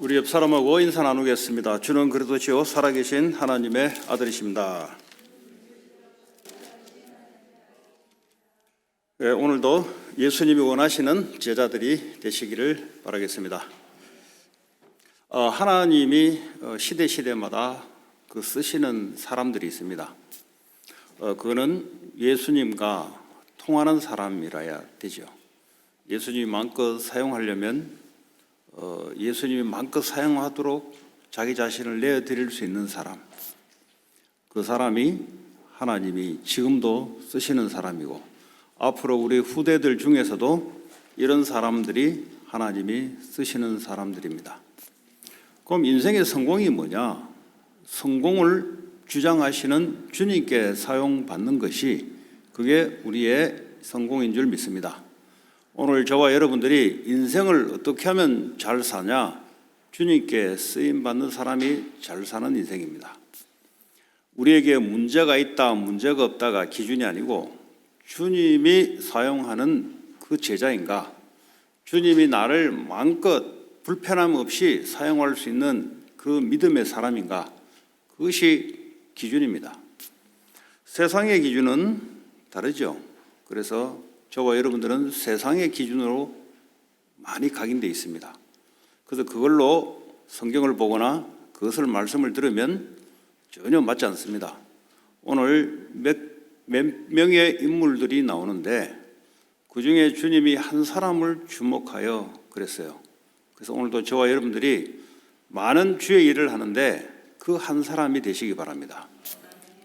우리 옆 사람하고 인사 나누겠습니다. 주는 그리스도시요 살아계신 하나님의 아들이십니다. 오늘도 예수님이 원하시는 제자들이 되시기를 바라겠습니다. 하나님이 시대마다 쓰시는 사람들이 있습니다. 그거는 예수님과 통하는 사람이라야 되죠. 예수님이 마음껏 사용하려면 예수님이 마음껏 사용하도록 자기 자신을 내어드릴 수 있는 사람, 그 사람이 하나님이 지금도 쓰시는 사람이고, 앞으로 우리 후대들 중에서도 이런 사람들이 하나님이 쓰시는 사람들입니다. 그럼 인생의 성공이 뭐냐? 성공을 주장하시는 주님께 사용받는 것이 그게 우리의 성공인 줄 믿습니다. 오늘 저와 여러분들이 인생을 어떻게 하면 잘 사냐? 주님께 쓰임받는 사람이 잘 사는 인생입니다. 우리에게 문제가 있다, 문제가 없다가 기준이 아니고 주님이 사용하는 그 제자인가? 주님이 나를 마음껏 불편함 없이 사용할 수 있는 그 믿음의 사람인가? 그것이 기준입니다. 세상의 기준은 다르죠. 그래서 저와 여러분들은 세상의 기준으로 많이 각인되어 있습니다. 그래서 그걸로 성경을 보거나 그것을 말씀을 들으면 전혀 맞지 않습니다. 오늘 몇 명의 인물들이 나오는데 그 중에 주님이 한 사람을 주목하여 그랬어요. 그래서 오늘도 저와 여러분들이 많은 주의 일을 하는데 그 한 사람이 되시기 바랍니다.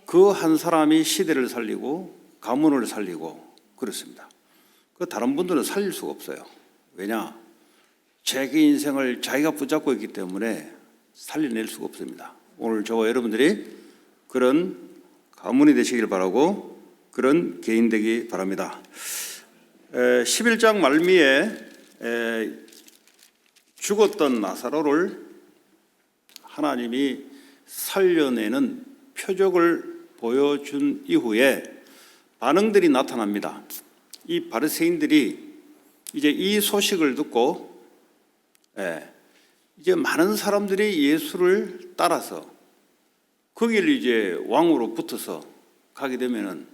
그 한 사람이 시대를 살리고 가문을 살리고 그렇습니다. 그 다른 분들은 살릴 수가 없어요. 왜냐? 자기 인생을 자기가 붙잡고 있기 때문에 살려낼 수가 없습니다. 오늘 저와 여러분들이 그런 가문이 되시길 바라고 그런 개인 되기 바랍니다. 11장 말미에 죽었던 나사로를 하나님이 살려내는 표적을 보여준 이후에 반응들이 나타납니다. 이 바리새인들이 이제 이 소식을 듣고 이제 많은 사람들이 예수를 따라서 거기를 이제 왕으로 붙어서 가게 되면은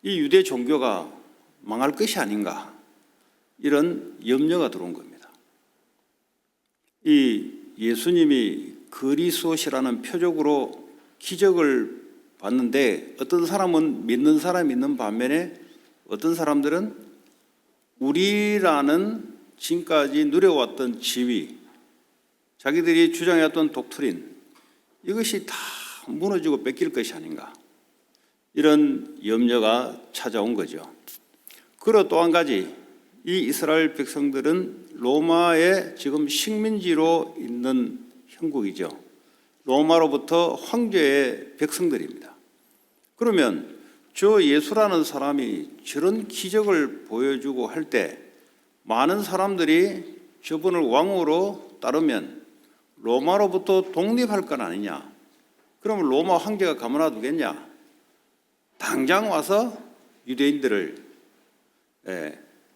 이 유대 종교가 망할 것이 아닌가, 이런 염려가 들어온 겁니다. 이 예수님이 그리스도시라는 표적으로 기적을 봤는데 어떤 사람은 믿는 사람이 있는 반면에 어떤 사람들은 우리라는 지금까지 누려왔던 지위, 자기들이 주장해왔던 독트린, 이것이 다 무너지고 뺏길 것이 아닌가, 이런 염려가 찾아온 거죠. 그리고 또 한 가지, 이 이스라엘 백성들은 로마의 지금 식민지로 있는 형국이죠. 로마로부터 황제의 백성들입니다. 그러면 저 예수라는 사람이 저런 기적을 보여주고 할 때 많은 사람들이 저분을 왕으로 따르면 로마로부터 독립할 건 아니냐? 그러면 로마 황제가 가만놔 두겠냐? 당장 와서 유대인들을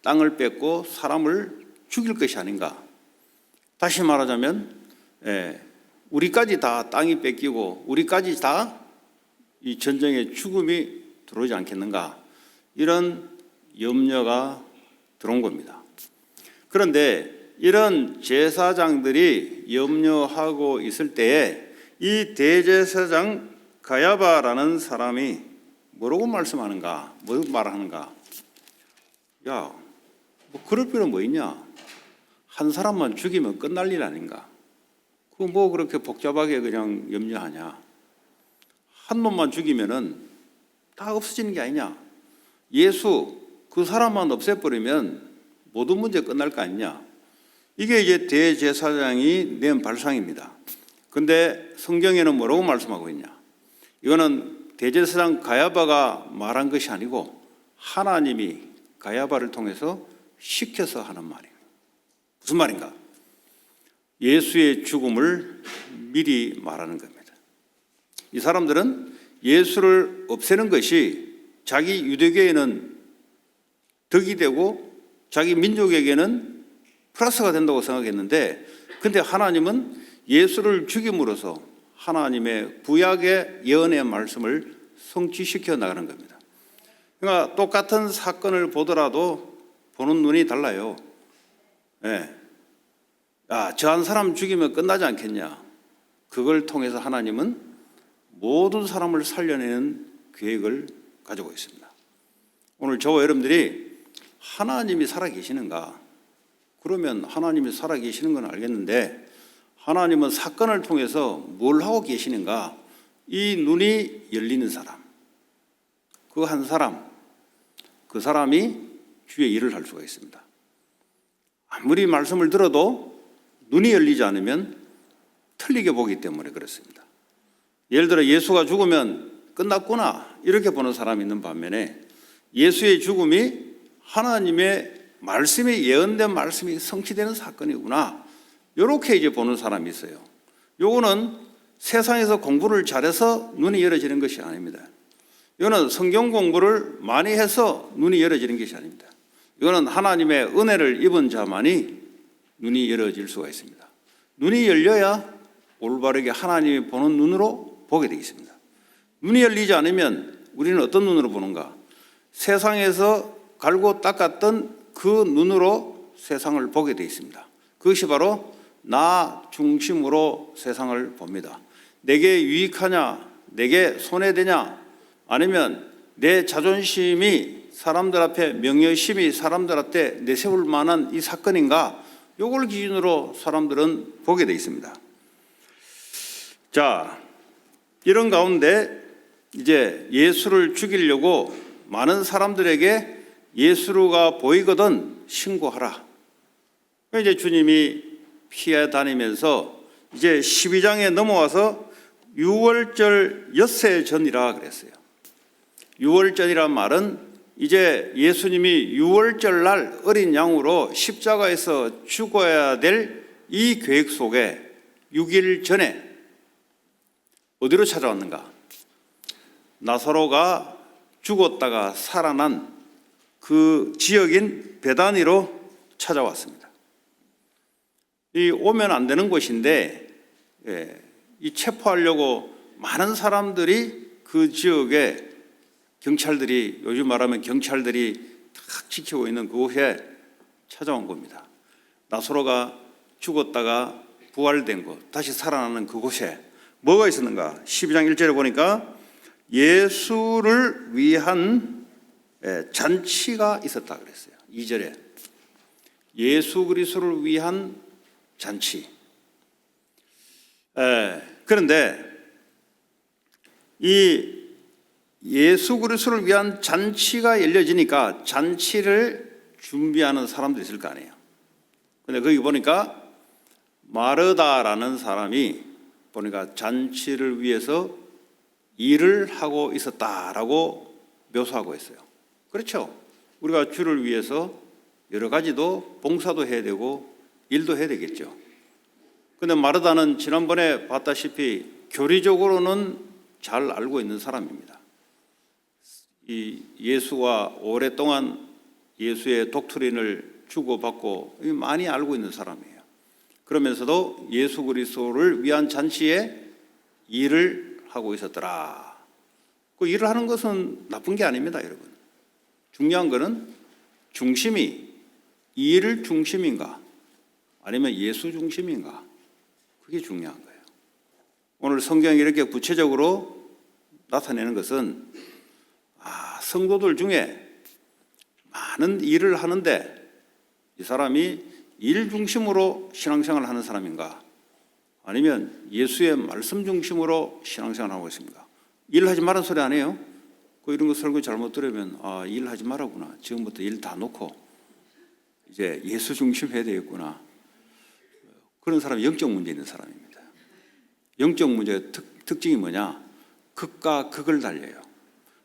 땅을 뺏고 사람을 죽일 것이 아닌가? 다시 말하자면 우리까지 다 땅이 뺏기고 우리까지 다 이 전쟁의 죽음이 들어오지 않겠는가, 이런 염려가 들어온 겁니다. 그런데 이런 제사장들이 염려하고 있을 때에 이 대제사장 가야바라는 사람이 뭐라고 말씀하는가, 뭐 말하는가? 야, 뭐 그럴 필요 뭐 있냐? 한 사람만 죽이면 끝날 일 아닌가? 그거 뭐 그렇게 복잡하게 그냥 염려하냐? 한 놈만 죽이면은 다 없어지는 게 아니냐? 예수 그 사람만 없애버리면 모든 문제 끝날 거 아니냐? 이게 이제 대제사장이 낸 발상입니다. 근데 성경에는 뭐라고 말씀하고 있냐? 이거는 대제사장 가야바가 말한 것이 아니고 하나님이 가야바를 통해서 시켜서 하는 말이에요. 무슨 말인가? 예수의 죽음을 미리 말하는 겁니다. 이 사람들은 예수를 없애는 것이 자기 유대교에는 덕이 되고 자기 민족에게는 플러스가 된다고 생각했는데 근데 하나님은 예수를 죽임으로써 하나님의 구약의 예언의 말씀을 성취시켜 나가는 겁니다. 그러니까 똑같은 사건을 보더라도 보는 눈이 달라요. 예. 저 한 사람 죽이면 끝나지 않겠냐. 그걸 통해서 하나님은 모든 사람을 살려내는 계획을 가지고 있습니다. 오늘 저와 여러분들이 하나님이 살아계시는가? 그러면 하나님이 살아계시는 건 알겠는데 하나님은 사건을 통해서 뭘 하고 계시는가? 이 눈이 열리는 사람, 그 한 사람, 그 사람이 주의 일을 할 수가 있습니다. 아무리 말씀을 들어도 눈이 열리지 않으면 틀리게 보기 때문에 그렇습니다. 예를 들어 예수가 죽으면 끝났구나 이렇게 보는 사람이 있는 반면에 예수의 죽음이 하나님의 말씀이 예언된 말씀이 성취되는 사건이구나 이렇게 이제 보는 사람이 있어요. 요거는 세상에서 공부를 잘해서 눈이 열어지는 것이 아닙니다. 이거는 성경 공부를 많이 해서 눈이 열어지는 것이 아닙니다. 이거는 하나님의 은혜를 입은 자만이 눈이 열어질 수가 있습니다. 눈이 열려야 올바르게 하나님이 보는 눈으로 보게 되겠습니다. 눈이 열리지 않으면 우리는 어떤 눈으로 보는가? 세상에서 갈고 닦았던 그 눈으로 세상을 보게 되어 있습니다. 그것이 바로 나 중심으로 세상을 봅니다. 내게 유익하냐, 내게 손해되냐, 아니면 내 자존심이 사람들 앞에, 명예심이 사람들 앞에 내세울 만한 이 사건인가, 이걸 기준으로 사람들은 보게 되어 있습니다. 자, 이런 가운데 이제 예수를 죽이려고 많은 사람들에게 예수가 보이거든 신고하라. 이제 주님이 피해 다니면서 이제 12장에 넘어와서 유월절 엿새 전이라 그랬어요. 유월절이란 말은 이제 예수님이 유월절 날 어린 양으로 십자가에서 죽어야 될 이 계획 속에 6일 전에 어디로 찾아왔는가? 나사로가 죽었다가 살아난 그 지역인 베다니로 찾아왔습니다. 이 오면 안 되는 곳인데 이 체포하려고 많은 사람들이 그 지역에 경찰들이, 요즘 말하면 경찰들이 탁 지키고 있는 그곳에 찾아온 겁니다. 나사로가 죽었다가 부활된 곳, 다시 살아나는 그곳에 뭐가 있었는가? 12장 1절에 보니까 예수를 위한 잔치가 있었다 그랬어요. 2절에 예수 그리스도를 위한 잔치. 그런데 이 예수 그리스도를 위한 잔치가 열려지니까 잔치를 준비하는 사람도 있을 거 아니에요. 근데 거기 보니까 마르다라는 사람이 보니까 잔치를 위해서 일을 하고 있었다라고 묘사하고 있어요. 그렇죠. 우리가 주를 위해서 여러 가지도 봉사도 해야 되고 일도 해야 되겠죠. 그런데 마르다는 지난번에 봤다시피 교리적으로는 잘 알고 있는 사람입니다. 이 예수와 오랫동안 예수의 독트린을 주고받고 많이 알고 있는 사람이에요. 그러면서도 예수 그리스도를 위한 잔치에 일을 하고 있었더라. 그 일을 하는 것은 나쁜 게 아닙니다, 여러분. 중요한 것은 중심이 일 중심인가 아니면 예수 중심인가, 그게 중요한 거예요. 오늘 성경이 이렇게 구체적으로 나타내는 것은 성도들 중에 많은 일을 하는데 이 사람이 일 중심으로 신앙생활을 하는 사람인가 아니면 예수의 말씀 중심으로 신앙생활을 하고 있습니까? 일하지 말라는 소리 안 해요. 이런 거 설교 잘못 들으면 일하지 말라구나. 지금부터 일 다 놓고 이제 예수 중심 해야 되겠구나. 그런 사람이 영적 문제 있는 사람입니다. 영적 문제의 특징이 뭐냐? 극과 극을 달려요.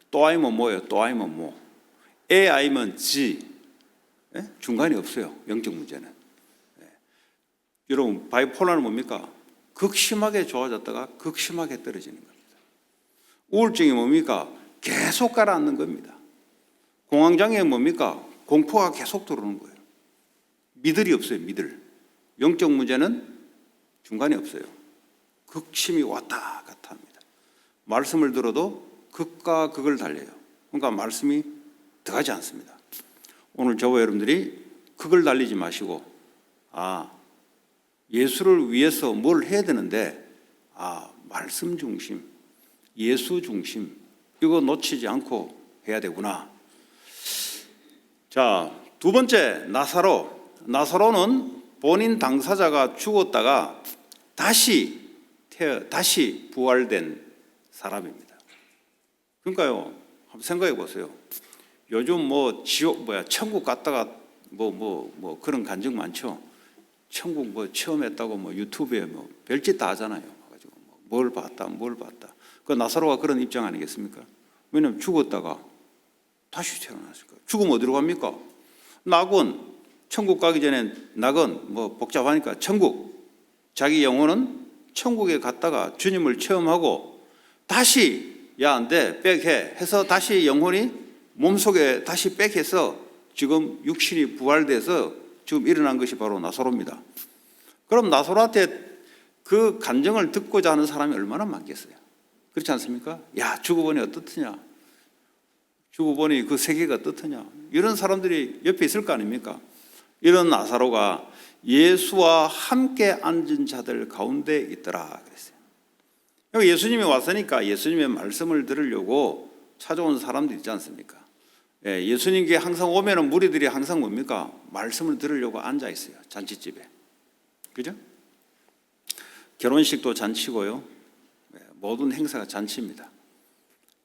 또 아니면 뭐예요? 또 아니면 뭐. 에 아니면 지. 중간이 없어요. 영적 문제는. 여러분, 바이폴라는 뭡니까? 극심하게 좋아졌다가 극심하게 떨어지는 겁니다. 우울증이 뭡니까? 계속 가라앉는 겁니다. 공황장애 뭡니까? 공포가 계속 들어오는 거예요. 미들이 없어요. 미들. 영적 문제는 중간이 없어요. 극심히 왔다 갔다 합니다. 말씀을 들어도 극과 극을 달려요. 그러니까 말씀이 들어가지 않습니다. 오늘 저와 여러분들이 극을 달리지 마시고 예수를 위해서 뭘 해야 되는데 말씀 중심, 예수 중심 이거 놓치지 않고 해야 되구나. 자, 두 번째 나사로는 본인 당사자가 죽었다가 다시 부활된 사람입니다. 그러니까요, 한번 생각해 보세요. 요즘 천국 갔다가 그런 간증 많죠. 천국 체험했다고 유튜브에 별짓 다 하잖아요. 가지고 뭘 봤다. 그 나사로가 그런 입장 아니겠습니까? 왜냐하면 죽었다가 다시 태어났을까. 죽으면 어디로 갑니까? 낙원, 천국 가기 전에 낙원 복잡하니까 천국. 자기 영혼은 천국에 갔다가 주님을 체험하고 다시 안 돼, 백해 해서 다시 영혼이 몸속에 다시 백해서 지금 육신이 부활돼서 지금 일어난 것이 바로 나사로입니다. 그럼 나사로한테 그 간증을 듣고자 하는 사람이 얼마나 많겠어요? 그렇지 않습니까? 야, 죽어보니 어떻느냐? 죽어보니 그 세계가 어떻느냐? 이런 사람들이 옆에 있을 거 아닙니까? 이런 나사로가 예수와 함께 앉은 자들 가운데 있더라 그랬어요. 예수님이 왔으니까 예수님의 말씀을 들으려고 찾아온 사람들 있지 않습니까? 예수님께 항상 오면은 무리들이 항상 뭡니까? 말씀을 들으려고 앉아 있어요. 잔치집에. 그죠? 결혼식도 잔치고요. 모든 행사가 잔치입니다.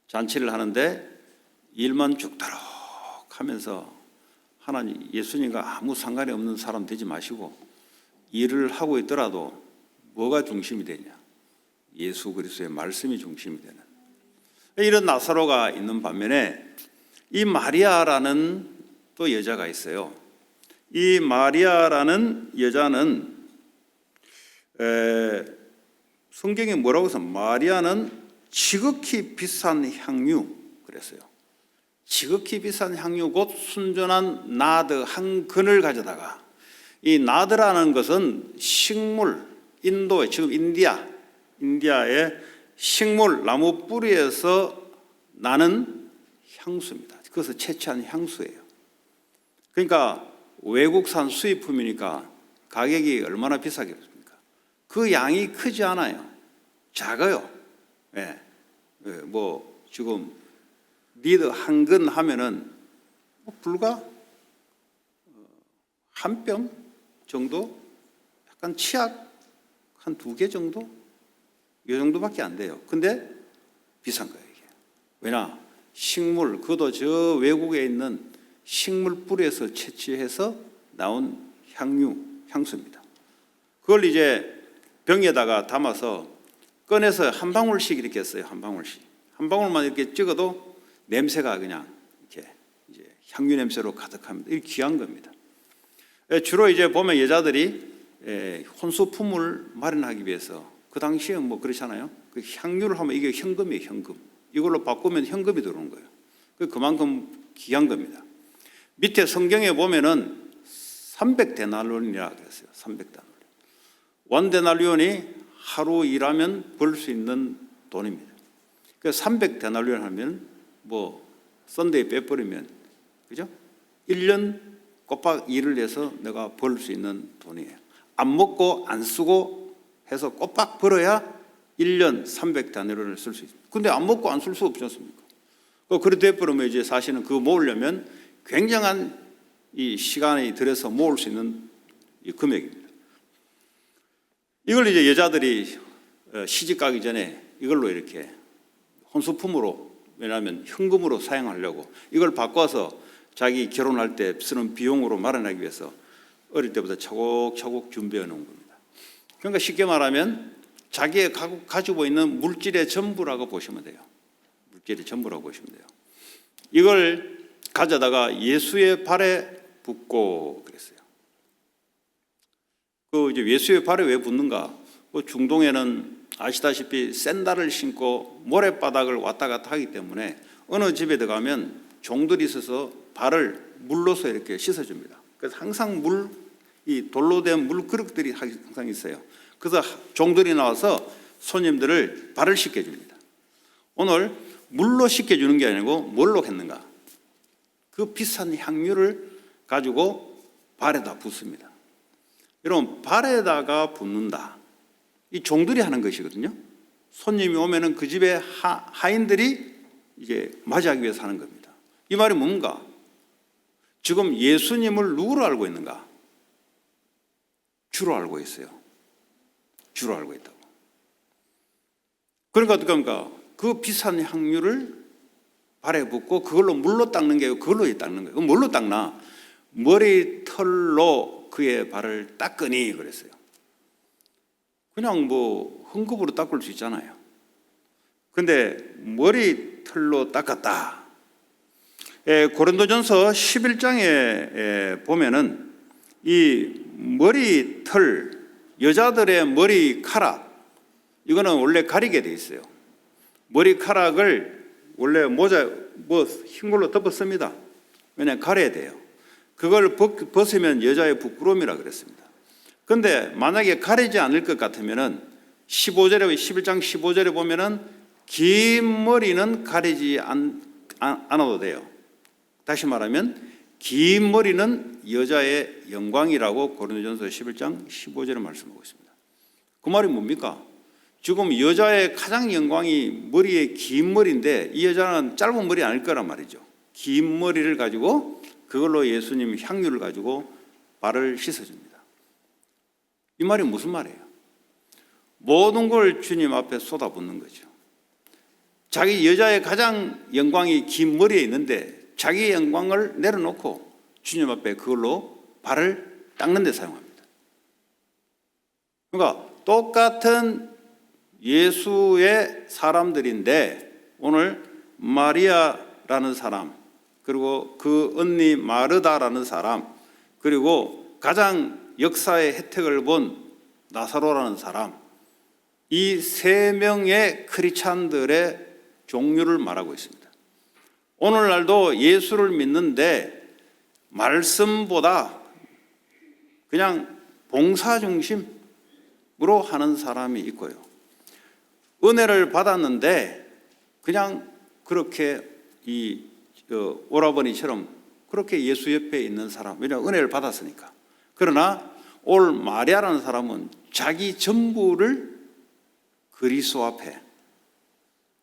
잔치를 하는데 일만 죽도록 하면서 하나님, 예수님과 아무 상관이 없는 사람 되지 마시고 일을 하고 있더라도 뭐가 중심이 되냐? 예수 그리스도의 말씀이 중심이 되는 이런 나사로가 있는 반면에 이 마리아라는 또 여자가 있어요. 이 마리아라는 여자는 성경에 뭐라고 해서 마리아는 지극히 비싼 향유 그랬어요. 지극히 비싼 향유 곧 순전한 나드 한 근을 가져다가 이 나드라는 것은 식물, 인도의 지금 인디아의 식물 나무 뿌리에서 나는 향수입니다. 그것을 채취한 향수예요. 그러니까 외국산 수입품이니까 가격이 얼마나 비싸겠습니까? 그 양이 크지 않아요. 작아요. 지금 리드 한 근 하면은 불과 한 뼘 정도, 약간 치약 한 2개 정도, 이 정도밖에 안 돼요. 근데 비싼 거예요 이게. 왜냐? 식물, 그것도 저 외국에 있는 식물 뿌리에서 채취해서 나온 향수입니다. 그걸 이제 병에다가 담아서 꺼내서 한 방울씩 이렇게 했어요. 한 방울만 이렇게 찍어도 냄새가 그냥 이렇게 이제 향유 냄새로 가득합니다. 이게 귀한 겁니다. 주로 이제 보면 여자들이 혼수품을 마련하기 위해서 그 당시에 그렇잖아요. 그 향유를 하면 이게 현금이에요, 현금. 이걸로 바꾸면 현금이 들어오는 거예요. 그만큼 귀한 겁니다. 밑에 성경에 보면은 300데나리온이라고 그랬어요. 300데나리온. 원데나리온이 하루 일하면 벌 수 있는 돈입니다. 그 300데나리온 하면 썬데이 빼버리면 그죠? 1년 꼬박 일을 해서 내가 벌 수 있는 돈이에요. 안 먹고 안 쓰고 해서 꼬박 벌어야 1년 300데나리온을 쓸 수 있습니다. 근데 안 먹고 안 쓸 수 없지 않습니까? 그렇게 돼버리면 이제 사실은 그거 모으려면 굉장한 이 시간이 들여서 모을 수 있는 이 금액입니다. 이걸 이제 여자들이 시집 가기 전에 이걸로 이렇게 혼수품으로, 왜냐하면 현금으로 사용하려고 이걸 바꿔서 자기 결혼할 때 쓰는 비용으로 마련하기 위해서 어릴 때부터 차곡차곡 준비해 놓은 겁니다. 그러니까 쉽게 말하면 자기가 가지고 있는 물질의 전부라고 보시면 돼요. 물질의 전부라고 보시면 돼요. 이걸 가져다가 예수의 발에 붓고 그랬어요. 이제 예수의 발에 왜 붓는가? 중동에는 아시다시피 샌들을 신고 모래바닥을 왔다 갔다 하기 때문에 어느 집에 들어가면 종들이 있어서 발을 물로서 이렇게 씻어줍니다. 그래서 항상 물 이 돌로 된 물그릇들이 항상 있어요. 그래서 종들이 나와서 손님들을 발을 씻겨줍니다. 오늘 물로 씻겨주는 게 아니고 뭘로 했는가? 그 비싼 향유를 가지고 발에다 붓습니다. 여러분, 발에다가 붓는다. 이 종들이 하는 것이거든요. 손님이 오면은 그 집에 하인들이 이제 맞이하기 위해서 하는 겁니다. 이 말이 뭔가? 지금 예수님을 누구로 알고 있는가? 주로 알고 있어요. 주로 알고 있다고. 그러니까 어떻게 합니까? 그 비싼 향유를 발에 붓고 그걸로 물로 닦는 게 아니고 그걸로 닦는 거예요. 뭘로 닦나? 머리털로 그의 발을 닦으니 그랬어요. 그냥 뭐 헝겊으로 닦을 수 있잖아요. 근데 머리털로 닦았다. 고린도전서 11장에 보면은 이 머리털, 여자들의 머리카락, 이거는 원래 가리게 돼 있어요. 머리카락을 원래 모자 흰 걸로 덮었습니다. 왜냐하면 가려야 돼요. 그걸 벗으면 여자의 부끄러움이라 그랬습니다. 그런데 만약에 가리지 않을 것 같으면은 11장 15절에 보면은 긴 머리는 가리지 않아도 돼요. 다시 말하면 긴 머리는 여자의 영광이라고 고린도전서 11장 15절에 말씀하고 있습니다. 그 말이 뭡니까? 지금 여자의 가장 영광이 머리에 긴 머리인데 이 여자는 짧은 머리 아닐 거란 말이죠. 긴 머리를 가지고 그걸로 예수님 향유를 가지고 발을 씻어줍니다. 이 말이 무슨 말이에요? 모든 걸 주님 앞에 쏟아붓는 거죠. 자기 여자의 가장 영광이 긴 머리에 있는데 자기의 영광을 내려놓고 주님 앞에 그걸로 발을 닦는 데 사용합니다. 그러니까 똑같은 예수의 사람들인데 오늘 마리아라는 사람, 그리고 그 언니 마르다라는 사람, 그리고 가장 역사의 혜택을 본 나사로라는 사람, 이 세 명의 크리스찬들의 종류를 말하고 있습니다. 오늘날도 예수를 믿는데 말씀보다 그냥 봉사 중심으로 하는 사람이 있고요. 은혜를 받았는데 그냥 그렇게 이 오라버니처럼 그렇게 예수 옆에 있는 사람, 왜냐하면 은혜를 받았으니까. 그러나 올 마리아라는 사람은 자기 전부를 그리스도 앞에,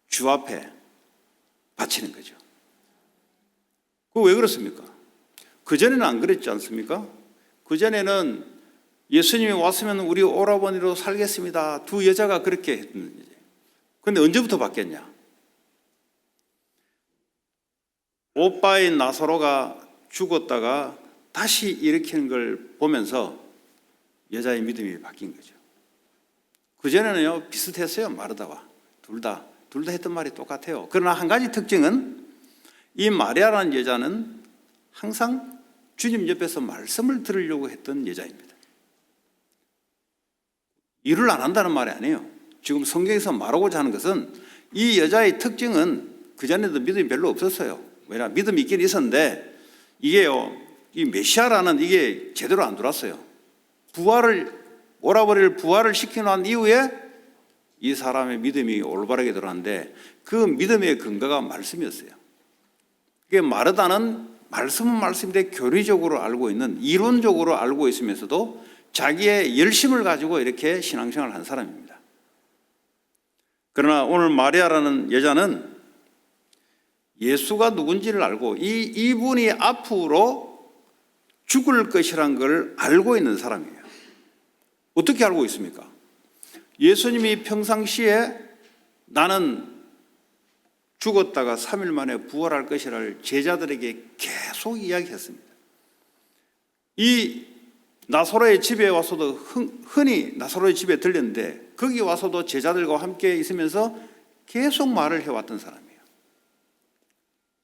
주 앞에 바치는 거죠. 그거 왜 그렇습니까? 그전에는 안 그랬지 않습니까? 그전에는 예수님이 왔으면 우리 오라버니로 살겠습니다. 두 여자가 그렇게 했던 거지. 그런데 언제부터 바뀌었냐? 오빠인 나사로가 죽었다가 다시 일으키는 걸 보면서 여자의 믿음이 바뀐 거죠. 그전에는요, 비슷했어요. 마르다와. 둘 다 했던 말이 똑같아요. 그러나 한 가지 특징은 이 마리아라는 여자는 항상 주님 옆에서 말씀을 들으려고 했던 여자입니다. 일을 안 한다는 말이 아니에요. 지금 성경에서 말하고자 하는 것은 이 여자의 특징은 그전에도 믿음이 별로 없었어요. 왜냐하면 믿음이 있긴 있었는데 이게요, 이 메시아라는 이게 제대로 안 들어왔어요. 오라버니를 부활을 시키고 난 이후에 이 사람의 믿음이 올바르게 들어왔는데 그 믿음의 근거가 말씀이었어요. 그게 마르다는 말씀은 말씀인데 교리적으로 알고 있는, 이론적으로 알고 있으면서도 자기의 열심을 가지고 이렇게 신앙생활을 한 사람입니다. 그러나 오늘 마리아라는 여자는 예수가 누군지를 알고 이분이 앞으로 죽을 것이란 걸 알고 있는 사람이에요. 어떻게 알고 있습니까? 예수님이 평상시에 나는 죽었다가 3일 만에 부활할 것이라를 제자들에게 계속 이야기했습니다. 이 나사로의 집에 와서도 흔히 나사로의 집에 들렸는데 거기 와서도 제자들과 함께 있으면서 계속 말을 해왔던 사람이에요.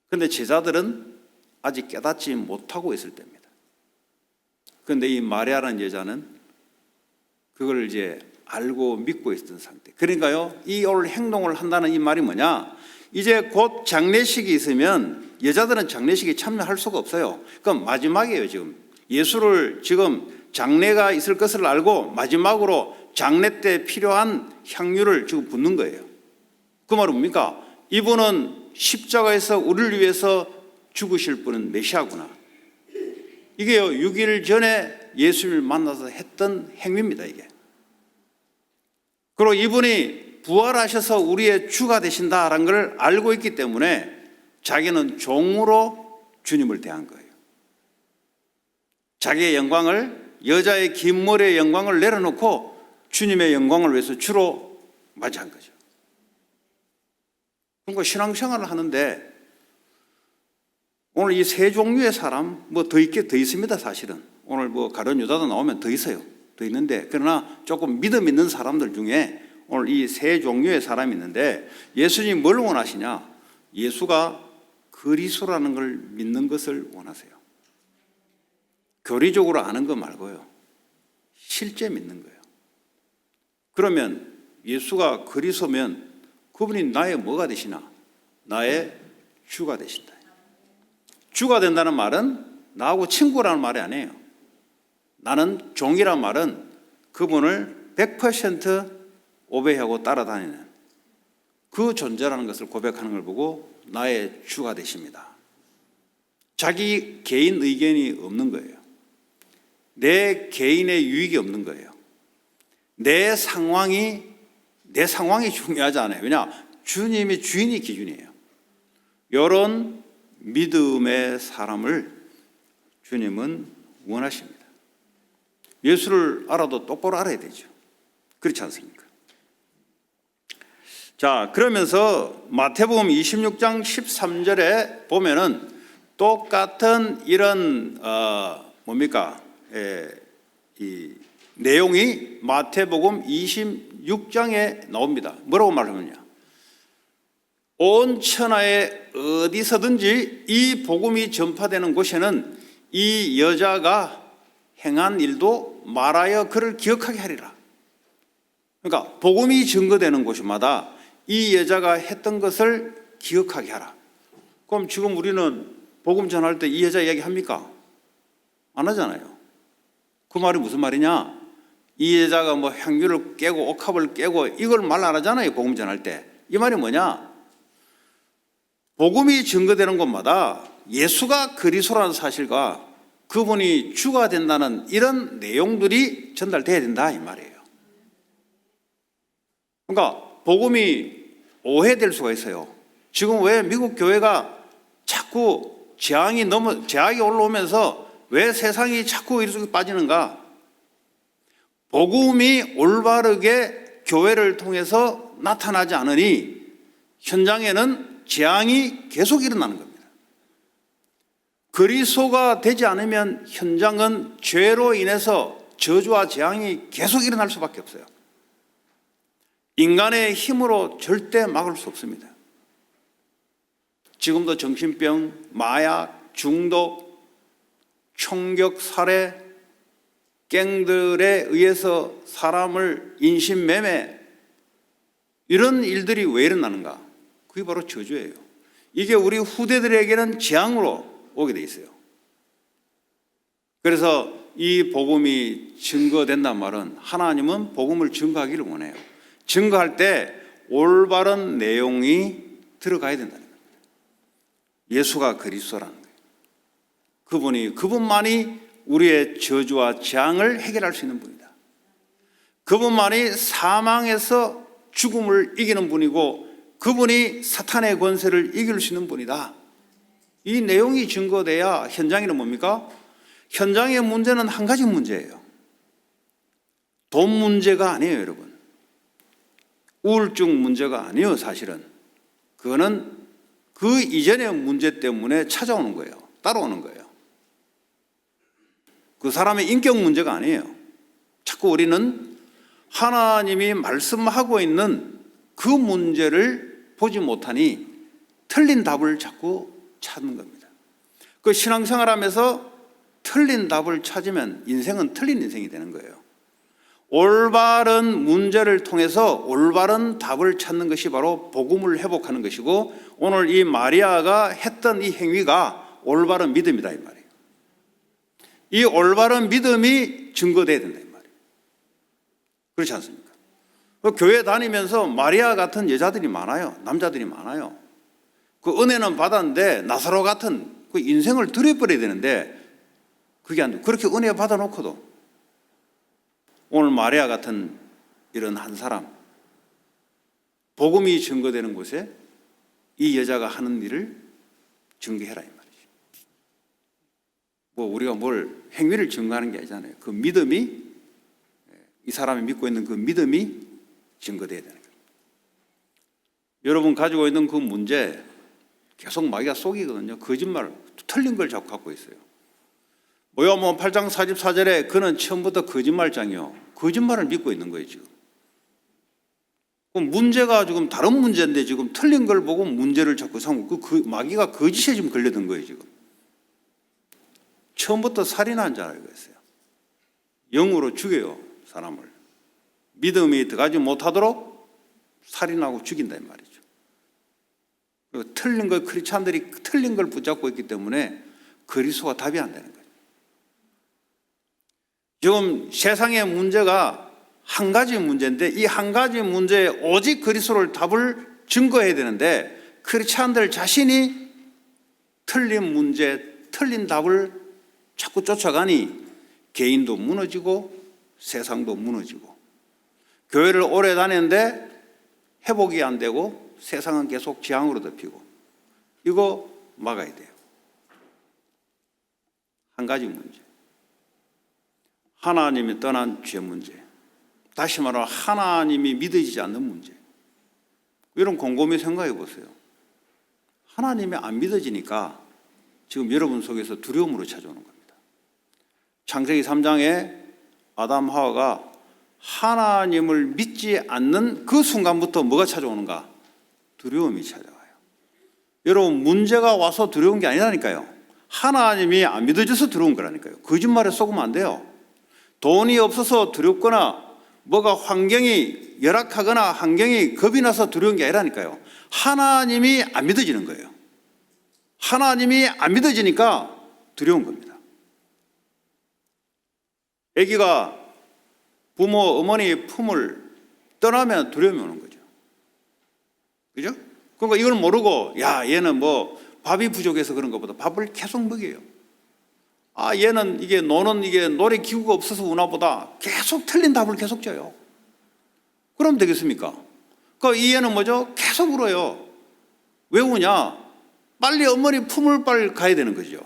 그런데 제자들은 아직 깨닫지 못하고 있을 때입니다. 그런데 이 마리아라는 여자는 그걸 이제 알고 믿고 있었던 상태. 그러니까요, 이 오늘 행동을 한다는 이 말이 뭐냐? 이제 곧 장례식이 있으면 여자들은 장례식에 참여할 수가 없어요. 그럼 마지막이에요. 지금 예수를 지금 장례가 있을 것을 알고 마지막으로 장례 때 필요한 향유를 지금 붓는 거예요. 그 말은 뭡니까? 이분은 십자가에서 우리를 위해서 죽으실 분은 메시아구나. 이게요, 6일 전에 예수를 만나서 했던 행위입니다, 이게. 그리고 이분이 부활하셔서 우리의 주가 되신다라는 걸 알고 있기 때문에 자기는 종으로 주님을 대한 거예요. 자기의 영광을, 여자의 긴 머리의 영광을 내려놓고 주님의 영광을 위해서 주로 맞이한 거죠. 그러니까 신앙생활을 하는데 오늘 이 세 종류의 사람, 뭐 더 있습니다, 사실은. 오늘 뭐 가룟 유다도 나오면 더 있어요. 더 있는데, 그러나 조금 믿음 있는 사람들 중에 오늘 이 세 종류의 사람이 있는데, 예수님이 뭘 원하시냐? 예수가 그리스도라는 걸 믿는 것을 원하세요. 교리적으로 아는 거 말고요, 실제 믿는 거예요. 그러면 예수가 그리스도면 그분이 나의 뭐가 되시나? 나의 주가 되신다. 주가 된다는 말은 나하고 친구라는 말이 아니에요. 나는 종이란 말은 그분을 100% 오베이하고 따라다니는 그 존재라는 것을 고백하는 걸 보고 나의 주가 되십니다. 자기 개인 의견이 없는 거예요. 내 개인의 유익이 없는 거예요. 내 상황이 중요하지 않아요. 왜냐? 주님이 주인이 기준이에요. 이런 믿음의 사람을 주님은 원하십니다. 예수를 알아도 똑바로 알아야 되죠. 그렇지 않습니까? 자, 그러면서 마태복음 26장 13절에 보면은 똑같은 이런 이 내용이 마태복음 26장에 나옵니다. 뭐라고 말하느냐? 온 천하에 어디서든지 이 복음이 전파되는 곳에는 이 여자가 행한 일도 말하여 그를 기억하게 하리라. 그러니까 복음이 증거되는 곳마다 이 여자가 했던 것을 기억하게 하라. 그럼 지금 우리는 복음 전할 때 이 여자 이야기 합니까? 안 하잖아요. 그 말이 무슨 말이냐? 이 여자가 뭐 향유를 깨고 옥합을 깨고 이걸 말 안 하잖아요, 복음 전할 때. 이 말이 뭐냐? 복음이 증거되는 곳마다 예수가 그리스도라는 사실과 그분이 주가 된다는 이런 내용들이 전달돼야 된다, 이 말이에요. 그러니까 복음이 오해될 수가 있어요. 지금 왜 미국 교회가 자꾸 재앙이 올라오면서 왜 세상이 자꾸 이렇게 빠지는가? 복음이 올바르게 교회를 통해서 나타나지 않으니 현장에는 재앙이 계속 일어나는 겁니다. 그리스도가 되지 않으면 현장은 죄로 인해서 저주와 재앙이 계속 일어날 수밖에 없어요. 인간의 힘으로 절대 막을 수 없습니다. 지금도 정신병, 마약, 중독, 총격, 살해, 갱들에 의해서 사람을 인신매매, 이런 일들이 왜 일어나는가? 그게 바로 저주예요. 이게 우리 후대들에게는 재앙으로 오게 돼 있어요. 그래서 이 복음이 증거된단 말은 하나님은 복음을 증거하기를 원해요. 증거할 때 올바른 내용이 들어가야 된다는 겁니다. 예수가 그리스도라는 거예요. 그분만이 우리의 저주와 재앙을 해결할 수 있는 분이다. 그분만이 사망에서 죽음을 이기는 분이고 그분이 사탄의 권세를 이길 수 있는 분이다. 이 내용이 증거돼야 현장에는 뭡니까? 현장의 문제는 한 가지 문제예요. 돈 문제가 아니에요, 여러분. 우울증 문제가 아니에요, 사실은. 그거는 그 이전의 문제 때문에 찾아오는 거예요. 따라오는 거예요. 그 사람의 인격 문제가 아니에요. 자꾸 우리는 하나님이 말씀하고 있는 그 문제를 보지 못하니 틀린 답을 자꾸 찾는 겁니다. 그 신앙생활 하면서 틀린 답을 찾으면 인생은 틀린 인생이 되는 거예요. 올바른 문제를 통해서 올바른 답을 찾는 것이 바로 복음을 회복하는 것이고 오늘 이 마리아가 했던 이 행위가 올바른 믿음이다, 이 말이에요. 이 올바른 믿음이 증거돼야 된다 이 말이에요. 그렇지 않습니까? 교회 다니면서 마리아 같은 여자들이 많아요. 남자들이 많아요. 그 은혜는 받았는데 나사로 같은 그 인생을 들여버려야 되는데 그게 안 돼. 그렇게 은혜 받아놓고도 오늘 마리아 같은 이런 한 사람, 복음이 증거되는 곳에 이 여자가 하는 일을 증거해라 이 말이죠. 뭐 우리가 뭘 행위를 증거하는 게 아니잖아요. 그 믿음이, 이 사람이 믿고 있는 그 믿음이 증거돼야 되는 거예요. 여러분 가지고 있는 그 문제 계속 마귀가 속이거든요. 거짓말, 틀린 걸 자꾸 갖고 있어요. 요한복음 8장 44절에 그는 처음부터 거짓말장이요. 거짓말을 믿고 있는 거예요 지금. 그럼 문제가 지금 다른 문제인데 지금 틀린 걸 보고 문제를 자꾸 삼고 그 마귀가 거짓에 지금 걸려든 거예요 지금. 처음부터 살인한 자라 이거였어요. 영으로 죽여요 사람을. 믿음이 들어가지 못하도록 살인하고 죽인다 이 말이죠. 그리고 틀린 걸 크리스찬들이 틀린 걸 붙잡고 있기 때문에 그리스도가 답이 안 되는 거예요. 지금 세상의 문제가 한 가지 문제인데 이 한 가지 문제에 오직 그리스도를 답을 증거해야 되는데 크리스찬들 자신이 틀린 문제, 틀린 답을 자꾸 쫓아가니 개인도 무너지고 세상도 무너지고 교회를 오래 다녔는데 회복이 안 되고 세상은 계속 지향으로 덮이고 이거 막아야 돼요. 한 가지 문제. 하나님이 떠난 죄 문제. 다시 말하면 하나님이 믿어지지 않는 문제. 여러분 곰곰이 생각해 보세요. 하나님이 안 믿어지니까 지금 여러분 속에서 두려움으로 찾아오는 겁니다. 창세기 3장에 아담 하와가 하나님을 믿지 않는 그 순간부터 뭐가 찾아오는가? 두려움이 찾아와요. 여러분 문제가 와서 두려운 게 아니라니까요. 하나님이 안 믿어져서 두려운 거라니까요. 거짓말에 속으면 안 돼요. 돈이 없어서 두렵거나 뭐가 환경이 열악하거나 환경이 겁이 나서 두려운 게 아니라니까요. 하나님이 안 믿어지는 거예요. 하나님이 안 믿어지니까 두려운 겁니다. 아기가 부모, 어머니의 품을 떠나면 두려움이 오는 거죠. 그죠? 그러니까 이걸 모르고 야 얘는 뭐 밥이 부족해서 그런 것보다 밥을 계속 먹여요. 아 얘는 이게 노는 이게 놀이 기구가 없어서 우나 보다 계속 틀린 답을 계속 줘요. 그럼 되겠습니까? 그러니까 이 애는 뭐죠? 계속 울어요. 왜 우냐? 빨리 어머니 품을 빨리 가야 되는 거죠.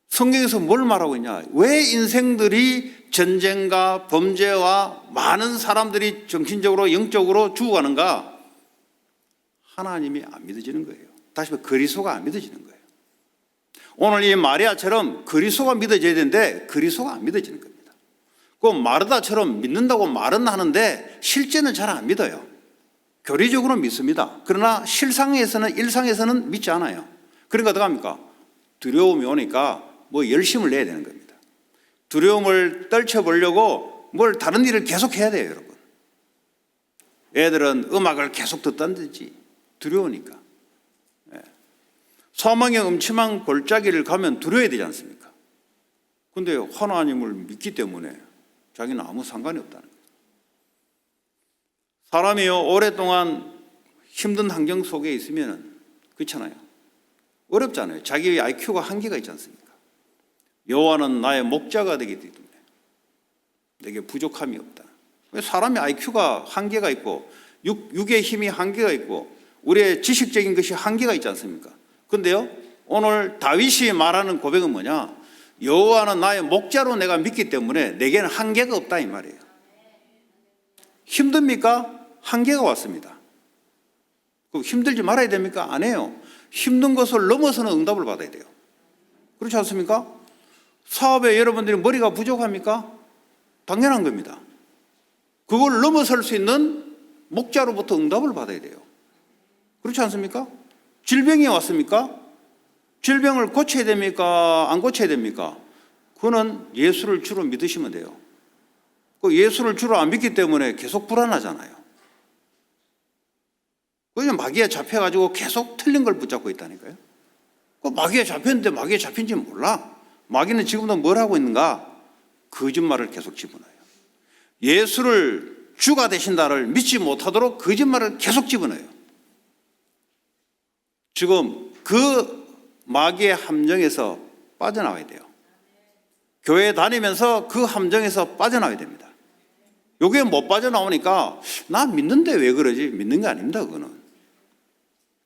성경에서 뭘 말하고 있냐? 왜 인생들이 전쟁과 범죄와 많은 사람들이 정신적으로 영적으로 죽어가는가? 하나님이 안 믿어지는 거예요. 다시 말해 그리스도가 안 믿어지는 거예요. 오늘 이 마리아처럼 그리스도가 믿어져야 되는데 그리스도가 안 믿어지는 겁니다. 그 마르다처럼 믿는다고 말은 하는데 실제는 잘 안 믿어요. 교리적으로는 믿습니다. 그러나 일상에서는 믿지 않아요. 그러니까 어떡합니까? 두려움이 오니까 뭐 열심을 내야 되는 겁니다. 두려움을 떨쳐보려고 뭘 다른 일을 계속 해야 돼요, 여러분. 애들은 음악을 계속 듣다든지 두려우니까. 사망의 음침한 골짜기를 가면 두려워야 되지 않습니까? 그런데 하나님을 믿기 때문에 자기는 아무 상관이 없다는 거예요. 사람이요 오랫동안 힘든 환경 속에 있으면 그렇잖아요. 어렵잖아요. 자기의 IQ가 한계가 있지 않습니까? 여호와는 나의 목자가 되기 때문에 내게 부족함이 없다. 사람의 IQ가 한계가 있고 육의 힘이 한계가 있고 우리의 지식적인 것이 한계가 있지 않습니까? 근데요, 오늘 다윗이 말하는 고백은 뭐냐? 여호와는 나의 목자로 내가 믿기 때문에 내게는 한계가 없다 이 말이에요. 힘듭니까? 한계가 왔습니다. 그럼 힘들지 말아야 됩니까? 안 해요. 힘든 것을 넘어서는 응답을 받아야 돼요. 그렇지 않습니까? 사업에 여러분들이 머리가 부족합니까? 당연한 겁니다. 그걸 넘어설 수 있는 목자로부터 응답을 받아야 돼요. 그렇지 않습니까? 질병이 왔습니까? 질병을 고쳐야 됩니까? 안 고쳐야 됩니까? 그거는 예수를 주로 믿으시면 돼요. 그 예수를 주로 안 믿기 때문에 계속 불안하잖아요. 그냥 마귀에 잡혀가지고 계속 틀린 걸 붙잡고 있다니까요. 그 마귀에 잡혔는데 마귀에 잡힌지 몰라. 마귀는 지금도 뭘 하고 있는가? 거짓말을 계속 집어넣어요. 예수를 주가 되신다를 믿지 못하도록 거짓말을 계속 집어넣어요. 지금 그 마귀의 함정에서 빠져나와야 돼요. 교회 다니면서 그 함정에서 빠져나와야 됩니다. 여기에 못 빠져나오니까 나 믿는데 왜 그러지? 믿는 게 아닙니다. 그거는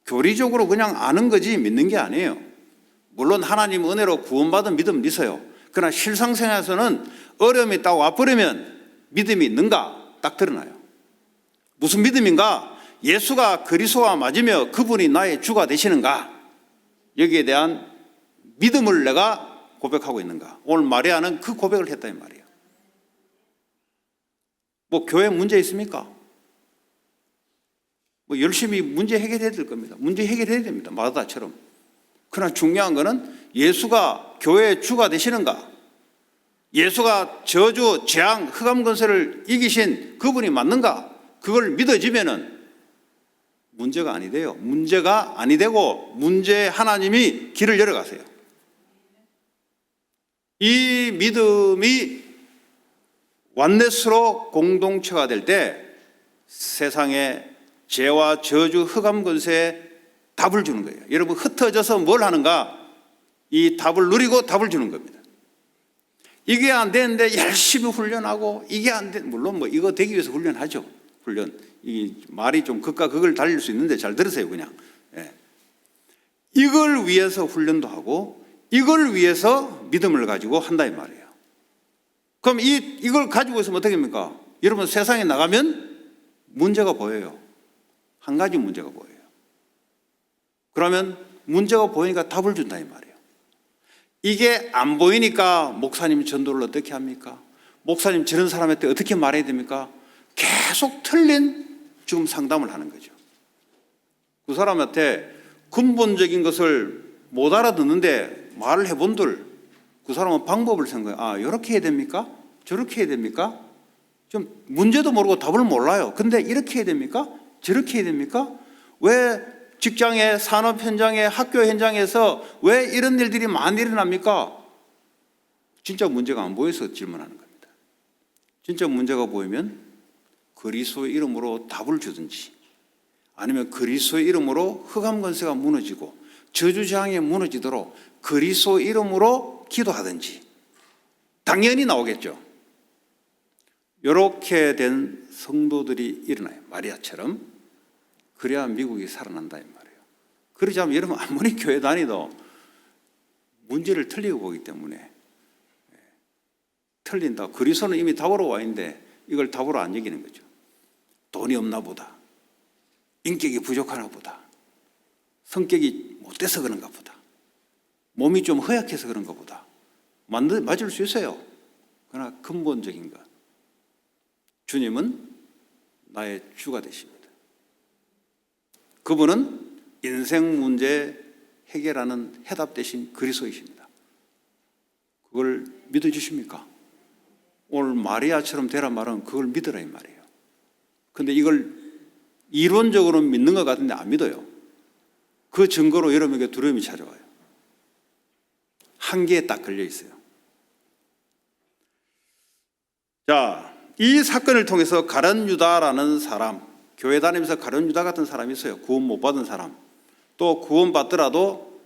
교리적으로 그냥 아는 거지 믿는 게 아니에요. 물론 하나님 은혜로 구원받은 믿음은 있어요. 그러나 실상생활에서는 어려움이 딱 와버리면 믿음이 있는가 딱 드러나요. 무슨 믿음인가? 예수가 그리스도와 맞으며 그분이 나의 주가 되시는가? 여기에 대한 믿음을 내가 고백하고 있는가? 오늘 마리아는 그 고백을 했다 이 말이에요. 뭐 교회 문제 있습니까? 뭐 열심히 문제 해결해야 될 겁니다. 문제 해결해야 됩니다. 마르다처럼. 그러나 중요한 것은 예수가 교회의 주가 되시는가? 예수가 저주, 재앙, 흑암 권세를 이기신 그분이 맞는가? 그걸 믿어지면은 문제가 아니 돼요. 문제가 아니 되고 문제 하나님이 길을 열어가세요. 이 믿음이 완넷으로 공동체가 될 때 세상에 죄와 저주, 흑암 권세에 답을 주는 거예요. 여러분 흩어져서 뭘 하는가? 이 답을 누리고 답을 주는 겁니다. 이게 안 되는데 열심히 훈련하고 이게 안 돼. 물론 뭐 이거 되기 위해서 훈련하죠. 훈련. 이 말이 좀 극과 극을 달릴 수 있는데 잘 들으세요 그냥. 예. 이걸 위해서 훈련도 하고 이걸 위해서 믿음을 가지고 한다 이 말이에요. 그럼 이걸 가지고 있으면 어떻게 됩니까? 여러분 세상에 나가면 문제가 보여요. 한 가지 문제가 보여요. 그러면 문제가 보이니까 답을 준다 이 말이에요. 이게 안 보이니까 목사님 전도를 어떻게 합니까? 목사님 저런 사람한테 어떻게 말해야 됩니까? 계속 틀린 지금 상담을 하는 거죠. 그 사람한테 근본적인 것을 못 알아듣는데 말을 해본들 그 사람은 방법을 생각해요. 아, 이렇게 해야 됩니까? 저렇게 해야 됩니까? 좀 문제도 모르고 답을 몰라요. 근데 이렇게 해야 됩니까? 저렇게 해야 됩니까? 왜 직장에, 산업 현장에, 학교 현장에서 왜 이런 일들이 많이 일어납니까? 진짜 문제가 안 보여서 질문하는 겁니다. 진짜 문제가 보이면 그리스도의 이름으로 답을 주든지 아니면 그리스도의 이름으로 흑암 권세가 무너지고 저주재앙이 무너지도록 그리스도의 이름으로 기도하든지 당연히 나오겠죠. 이렇게 된 성도들이 일어나요. 마리아처럼. 그래야 미국이 살아난다 이 말이에요. 그러지 않으면 여러분 아무리 교회 다니도 문제를 틀리고 보기 때문에 틀린다. 그리스도는 이미 답으로 와 있는데 이걸 답으로 안 여기는 거죠. 돈이 없나 보다. 인격이 부족하나 보다. 성격이 못돼서 그런가 보다. 몸이 좀 허약해서 그런가 보다. 맞을 수 있어요. 그러나 근본적인 것. 주님은 나의 주가 되십니다. 그분은 인생 문제 해결하는 해답 대신 그리스도이십니다. 그걸 믿어주십니까? 오늘 마리아처럼 되란 말은 그걸 믿으라 이 말이에요. 근데 이걸 이론적으로 믿는 것 같은데 안 믿어요. 그 증거로 여러분에게 두려움이 찾아와요. 한계에 딱 걸려 있어요. 자, 이 사건을 통해서 가룟 유다라는 사람, 교회 다니면서 가룟 유다 같은 사람이 있어요. 구원 못 받은 사람. 또 구원 받더라도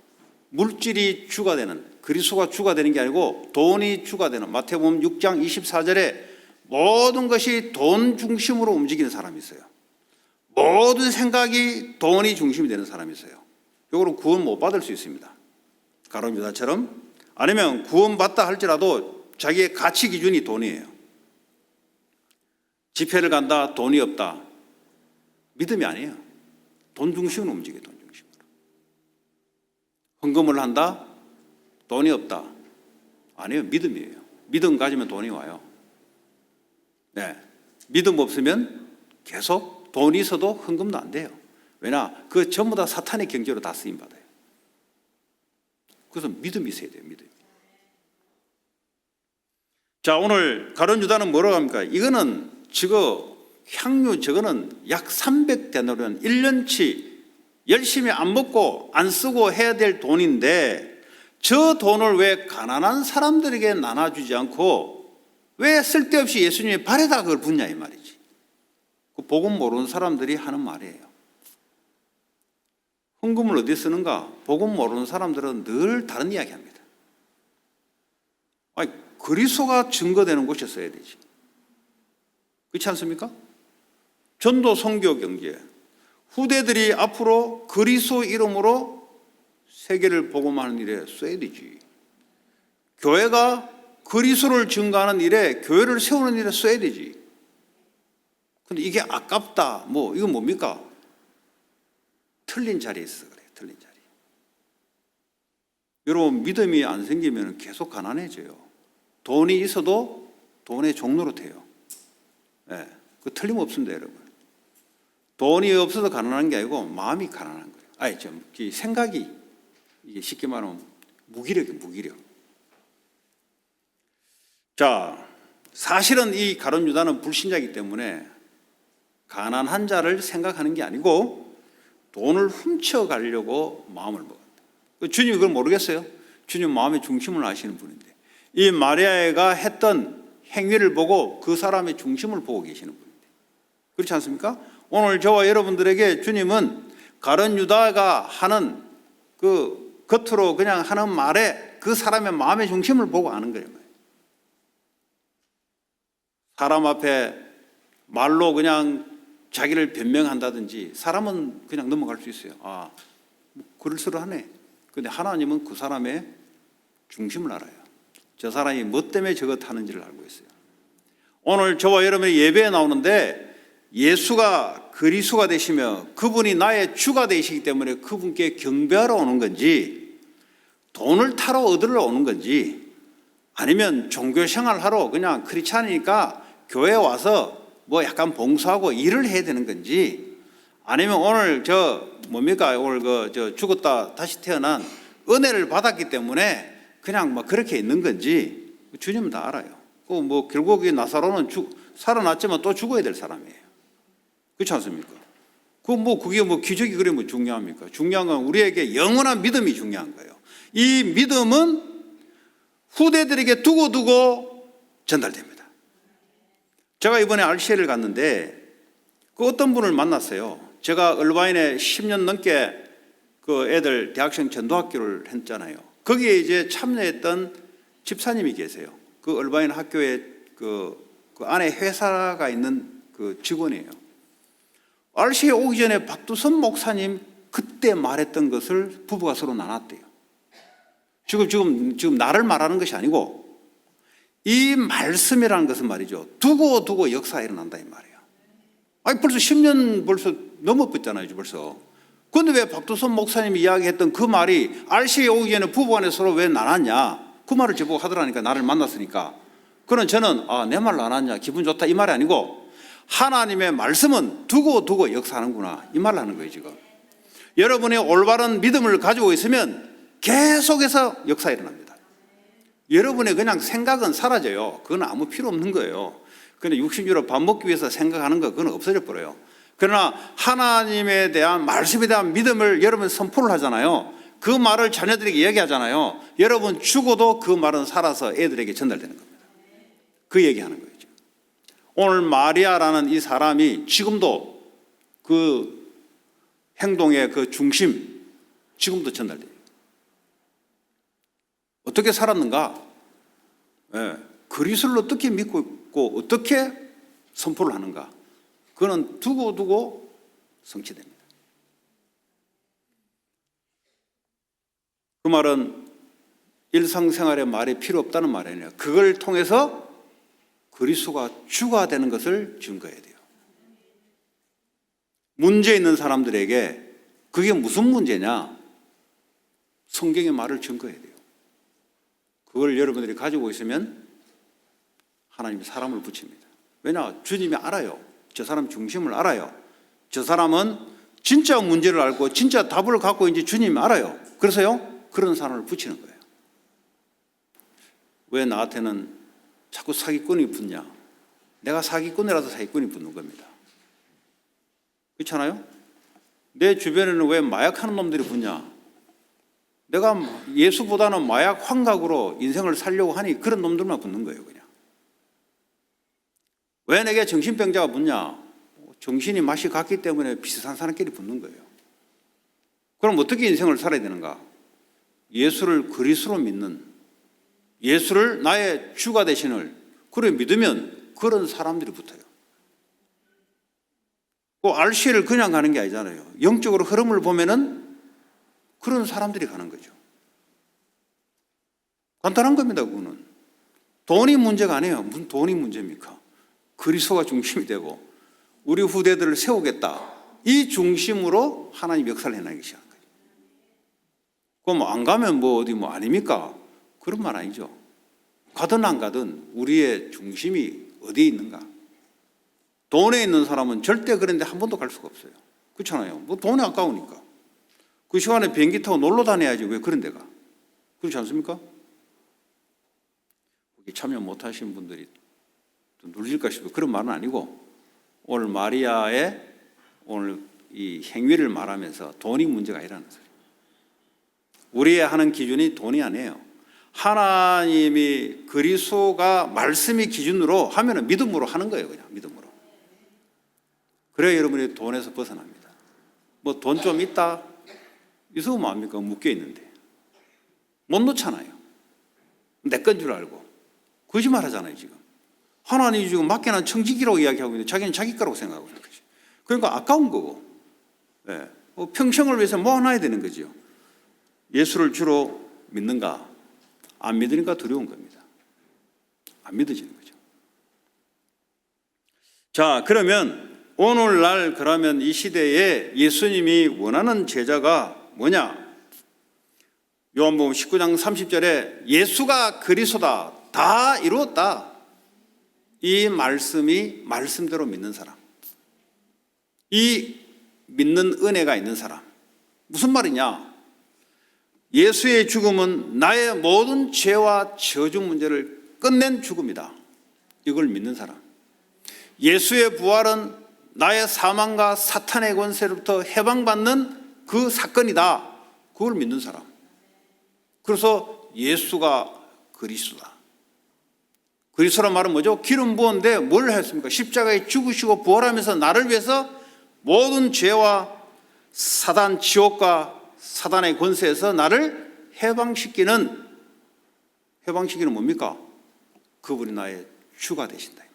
물질이 주가 되는, 그리스도가 주가 되는 게 아니고 돈이 주가 되는, 마태복음 6장 24절에 모든 것이 돈 중심으로 움직이는 사람이 있어요. 모든 생각이 돈이 중심이 되는 사람이 있어요. 이거는 구원 못 받을 수 있습니다. 가룟 유다처럼. 아니면 구원 받다 할지라도 자기의 가치 기준이 돈이에요. 집회를 간다, 돈이 없다. 믿음이 아니에요. 돈 중심으로 움직여요. 돈 중심으로. 헌금을 한다, 돈이 없다. 아니에요. 믿음이에요. 믿음 가지면 돈이 와요. 네. 믿음 없으면 계속 돈이 있어도 헌금도 안 돼요. 왜냐? 그 전부 다 사탄의 경제로 다 쓰임받아요. 그래서 믿음이 있어야 돼요. 믿음이. 자, 오늘 가룟 유다는 뭐라고 합니까? 이거는 향유 저거는 약 300데나리온 1년치 열심히 안 먹고 안 쓰고 해야 될 돈인데 저 돈을 왜 가난한 사람들에게 나눠주지 않고 왜 쓸데없이 예수님의 발에다 그걸 붓냐 이 말이지. 그 복음 모르는 사람들이 하는 말이에요. 헌금을 어디에 쓰는가? 복음 모르는 사람들은 늘 다른 이야기 합니다. 아니, 그리스도가 증거되는 곳에 써야 되지. 그렇지 않습니까? 전도, 선교, 경제. 후대들이 앞으로 그리스도 이름으로 세계를 복음하는 일에 써야 되지. 교회가 그리스도를 증거하는 일에, 교회를 세우는 일에 써야 되지. 근데 이게 아깝다, 이건 뭡니까? 틀린 자리에 있어 그래, 틀린 자리. 여러분, 믿음이 안 생기면 계속 가난해져요. 돈이 있어도 돈의 종로로 돼요. 네, 그 틀림없습니다, 여러분. 돈이 없어서 가난한 게 아니고 마음이 가난한 거예요. 생각이, 이게 쉽게 말하면 무기력이에요, 무기력. 자, 사실은 이 가룟 유다는 불신자이기 때문에 가난한 자를 생각하는 게 아니고 돈을 훔쳐가려고 마음을 먹었다. 주님이 그걸 모르겠어요? 주님 마음의 중심을 아시는 분인데 이 마리아가 했던 행위를 보고 그 사람의 중심을 보고 계시는 분인데 그렇지 않습니까? 오늘 저와 여러분들에게 주님은 가룟 유다가 하는 그 겉으로 그냥 하는 말에 그 사람의 마음의 중심을 보고 아는 거예요. 사람 앞에 말로 그냥 자기를 변명한다든지 사람은 그냥 넘어갈 수 있어요. 그럴싸하네. 그런데 하나님은 그 사람의 중심을 알아요. 저 사람이 뭐 때문에 저것 하는지를 알고 있어요. 오늘 저와 여러분의 예배에 나오는데 예수가 그리스도가 되시며 그분이 나의 주가 되시기 때문에 그분께 경배하러 오는 건지 돈을 타러 얻으러 오는 건지 아니면 종교생활하러 그냥 크리스찬이니까 교회에 와서 약간 봉사하고 일을 해야 되는 건지 아니면 오늘 오늘 죽었다 다시 태어난 은혜를 받았기 때문에 그냥 그렇게 있는 건지 주님은 다 알아요. 결국 이 나사로는 살아났지만 또 죽어야 될 사람이에요. 그렇지 않습니까? 그게 기적이 그래 중요합니까? 중요한 건 우리에게 영원한 믿음이 중요한 거예요. 이 믿음은 후대들에게 두고 전달됩니다. 제가 이번에 RCA를 갔는데 어떤 분을 만났어요. 제가 얼바인에 10년 넘게 그 애들 대학생 전도학교를 했잖아요. 거기에 이제 참여했던 집사님이 계세요. 그 얼바인 학교에 그 안에 회사가 있는 그 직원이에요. RCA에 오기 전에 박두선 목사님 그때 말했던 것을 부부가 서로 나눴대요. 지금 나를 말하는 것이 아니고 이 말씀이라는 것은 말이죠. 두고 역사가 일어난다 이 말이에요. 벌써 10년 넘어버렸잖아요, 벌써. 그런데 왜 박두선 목사님이 이야기했던 그 말이 RCA에 오기 전에 부부간에 서로 왜 나눴냐? 그 말을 저보고 하더라니까, 나를 만났으니까. 그럼 저는 내 말 나눴냐? 기분 좋다 이 말이 아니고 하나님의 말씀은 두고 역사하는구나 이 말을 하는 거예요, 지금. 여러분이 올바른 믿음을 가지고 있으면 계속해서 역사가 일어납니다. 여러분의 그냥 생각은 사라져요. 그건 아무 필요 없는 거예요. 근데 육신주로 밥 먹기 위해서 생각하는 거 그건 없어져 버려요. 그러나 하나님에 대한 말씀에 대한 믿음을 여러분 선포를 하잖아요. 그 말을 자녀들에게 이야기하잖아요. 여러분 죽어도 그 말은 살아서 애들에게 전달되는 겁니다. 그 얘기하는 거예요. 오늘 마리아라는 이 사람이 지금도 그 행동의 그 중심 지금도 전달돼요. 어떻게 살았는가? 그리스도를 어떻게 믿고 있고 어떻게 선포를 하는가? 그거는 두고 성취됩니다. 그 말은 일상생활에 말이 필요 없다는 말이 아니라 그걸 통해서 그리스도가 주가 되는 것을 증거해야 돼요. 문제 있는 사람들에게 그게 무슨 문제냐? 성경의 말을 증거해야 돼요. 그걸 여러분들이 가지고 있으면 하나님이 사람을 붙입니다. 왜냐? 주님이 알아요. 저 사람 중심을 알아요. 저 사람은 진짜 문제를 알고 진짜 답을 갖고 있는지 주님이 알아요. 그래서요, 그런 사람을 붙이는 거예요. 왜 나한테는 자꾸 사기꾼이 붙냐? 내가 사기꾼이라서 사기꾼이 붙는 겁니다. 그렇잖아요? 내 주변에는 왜 마약하는 놈들이 붙냐? 내가 예수보다는 마약 환각으로 인생을 살려고 하니 그런 놈들만 붙는 거예요, 그냥. 왜 내게 정신병자가 붙냐? 정신이 맛이 같기 때문에 비슷한 사람끼리 붙는 거예요. 그럼 어떻게 인생을 살아야 되는가? 예수를 그리스도로 믿는, 예수를 나의 주가 되신을 그래 믿으면 그런 사람들이 붙어요. 그 RC를 그냥 가는 게 아니잖아요. 영적으로 흐름을 보면은 그런 사람들이 가는 거죠. 간단한 겁니다, 그거는. 돈이 문제가 아니에요. 무슨 돈이 문제입니까? 그리스도가 중심이 되고 우리 후대들을 세우겠다. 이 중심으로 하나님 역사를 해나가기 시작한 거예요. 그럼 안 가면 뭐 어디 뭐 아닙니까? 그런 말 아니죠. 가든 안 가든 우리의 중심이 어디에 있는가? 돈에 있는 사람은 절대 그런데 한 번도 갈 수가 없어요. 그렇잖아요. 뭐 돈이 아까우니까. 그 시간에 비행기 타고 놀러 다녀야지 왜 그런 데가? 그렇지 않습니까? 거기 참여 못하신 분들이 좀 눌릴까 싶어요. 그런 말은 아니고 오늘 마리아의 오늘 이 행위를 말하면서 돈이 문제가 아니라는 소리예요. 우리의 하는 기준이 돈이 아니에요. 하나님이 그리스도가 말씀이 기준으로 하면은 믿음으로 하는 거예요. 그냥 믿음으로. 그래야 여러분이 돈에서 벗어납니다. 뭐 돈 좀 있다? 있으면 뭐합니까? 묶여 있는데. 못 놓잖아요. 내 건 줄 알고. 거짓말 하잖아요, 지금. 하나님이 지금 맡겨놓은 청지기라고 이야기하고 있는데 자기는 자기 거라고 생각하고 있는 거죠. 그러니까 아까운 거고. 예. 평생을 위해서 모아놔야 되는 거죠. 예수를 주로 믿는가? 안 믿으니까 두려운 겁니다. 안 믿어지는 거죠. 자, 그러면 오늘날 그러면 이 시대에 예수님이 원하는 제자가 뭐냐? 요한복음 19장 30절에 예수가 그리스도다. 다 이루었다. 이 말씀이 말씀대로 믿는 사람. 이 믿는 은혜가 있는 사람. 무슨 말이냐? 예수의 죽음은 나의 모든 죄와 저주 문제를 끝낸 죽음이다. 이걸 믿는 사람. 예수의 부활은 나의 사망과 사탄의 권세로부터 해방받는 그 사건이다. 그걸 믿는 사람. 그래서 예수가 그리스도다. 그리스도란 말은 뭐죠? 기름 부었는데 뭘 했습니까? 십자가에 죽으시고 부활하면서 나를 위해서 모든 죄와 사단, 지옥과 사단의 권세에서 나를 해방시키는 뭡니까? 그분이 나의 주가 되신다 이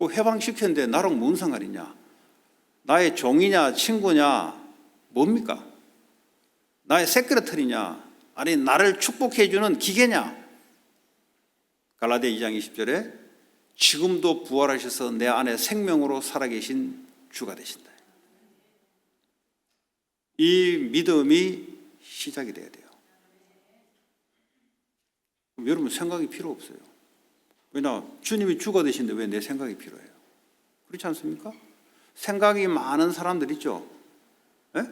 말이에요. 해방시켰는데 나랑 뭔 상관이냐? 나의 종이냐 친구냐 뭡니까? 나의 세크레터리냐? 아니 나를 축복해 주는 기계냐? 갈라디아 2장 20절에 지금도 부활하셔서 내 안에 생명으로 살아계신 주가 되신다. 이 믿음이 시작이 돼야 돼요. 그럼 여러분 생각이 필요 없어요. 왜냐? 주님이 주가 되신데 왜 내 생각이 필요해요? 그렇지 않습니까? 생각이 많은 사람들 있죠. 예?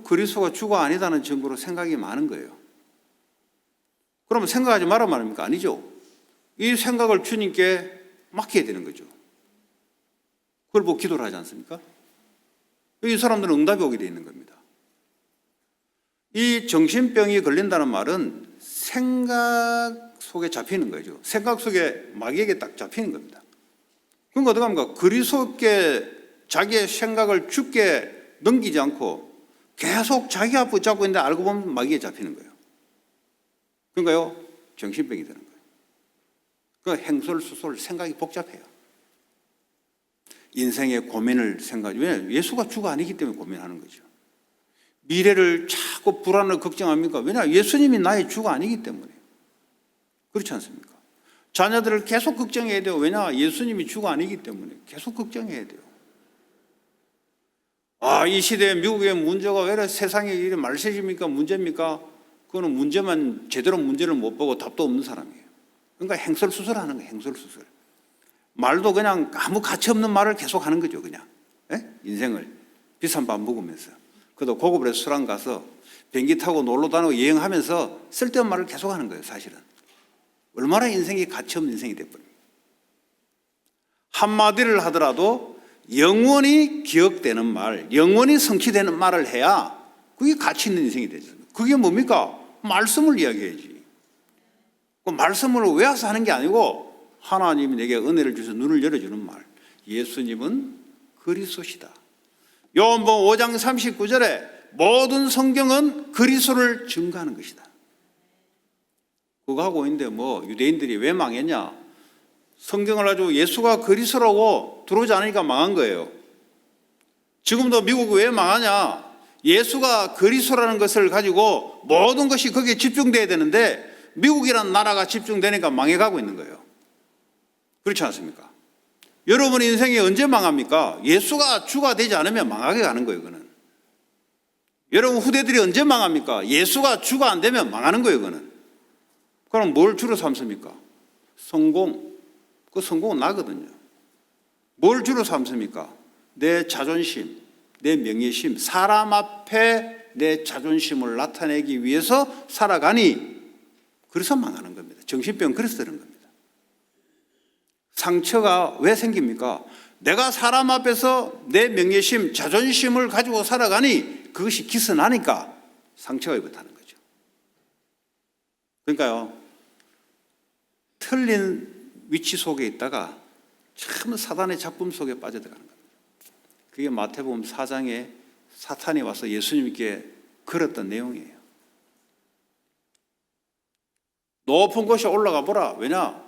그리스도가 주가 아니다는 증거로 생각이 많은 거예요. 그러면 생각하지 말란 말입니까? 아니죠. 이 생각을 주님께 맡겨야 되는 거죠. 그걸 보고 기도를 하지 않습니까? 이 사람들은 응답이 오게 되어 있는 겁니다. 이 정신병이 걸린다는 말은 생각 속에 잡히는 거죠. 생각 속에 마귀에게 딱 잡히는 겁니다. 그러니까 어떡합니까? 그리스도께 자기의 생각을 주께 넘기지 않고 계속 자기 앞을 잡고 있는데 알고 보면 마귀에 잡히는 거예요. 그러니까요, 정신병이 되는 거예요. 그 행설수설 생각이 복잡해요. 인생의 고민을 생각하지. 왜냐하면 예수가 주가 아니기 때문에 고민하는 거죠. 미래를 자꾸 불안을 걱정합니까? 왜냐하면 예수님이 나의 주가 아니기 때문에. 그렇지 않습니까? 자녀들을 계속 걱정해야 돼요. 왜냐? 예수님이 주가 아니기 때문에 계속 걱정해야 돼요. 이 시대에 미국의 문제가 왜 이렇게 세상에 이래 말세집니까? 문제입니까? 그거는 문제만 제대로 문제를 못 보고 답도 없는 사람이에요. 그러니까 행설수설하는 거예요. 행설수설. 말도 그냥 아무 가치 없는 말을 계속 하는 거죠. 그냥 인생을 비싼 밥 먹으면서. 그래도 고급 레스토랑 가서 비행기 타고 놀러 다니고 여행하면서 쓸데없는 말을 계속 하는 거예요. 사실은. 얼마나 인생이 가치 없는 인생이 돼버립니다. 한마디를 하더라도 영원히 기억되는 말, 영원히 성취되는 말을 해야 그게 가치 있는 인생이 되죠. 그게 뭡니까? 말씀을 이야기해야지. 그 말씀을 외워서 하는 게 아니고 하나님이 내게 은혜를 주셔서 눈을 열어주는 말. 예수님은 그리스도시다. 요한복음 5장 39절에 모든 성경은 그리스도를 증거하는 것이다. 그거 하고 있는데 뭐 유대인들이 왜 망했냐? 성경을 가지고 예수가 그리스도라고 들어오지 않으니까 망한 거예요. 지금도 미국이 왜 망하냐? 예수가 그리스도라는 것을 가지고 모든 것이 거기에 집중돼야 되는데 미국이라는 나라가 집중되니까 망해가고 있는 거예요. 그렇지 않습니까? 여러분 인생이 언제 망합니까? 예수가 주가 되지 않으면 망하게 가는 거예요. 그는. 여러분 후대들이 언제 망합니까? 예수가 주가 안 되면 망하는 거예요. 그는. 그럼 뭘 주로 삼습니까? 성공. 그 성공은 나거든요. 뭘 주로 삼습니까? 내 자존심, 내 명예심, 사람 앞에 내 자존심을 나타내기 위해서 살아가니 그래서 망하는 겁니다. 정신병 그래서 되는 겁니다. 상처가 왜 생깁니까? 내가 사람 앞에서 내 명예심, 자존심을 가지고 살아가니 그것이 기스나니까 상처가 입었다는 거죠. 그러니까요, 틀린 위치 속에 있다가 참 사단의 작품 속에 빠져들어가는 겁니다. 그게 마태복음 4장에 사탄이 와서 예수님께 걸었던 내용이에요. 높은 곳에 올라가 보라. 왜냐?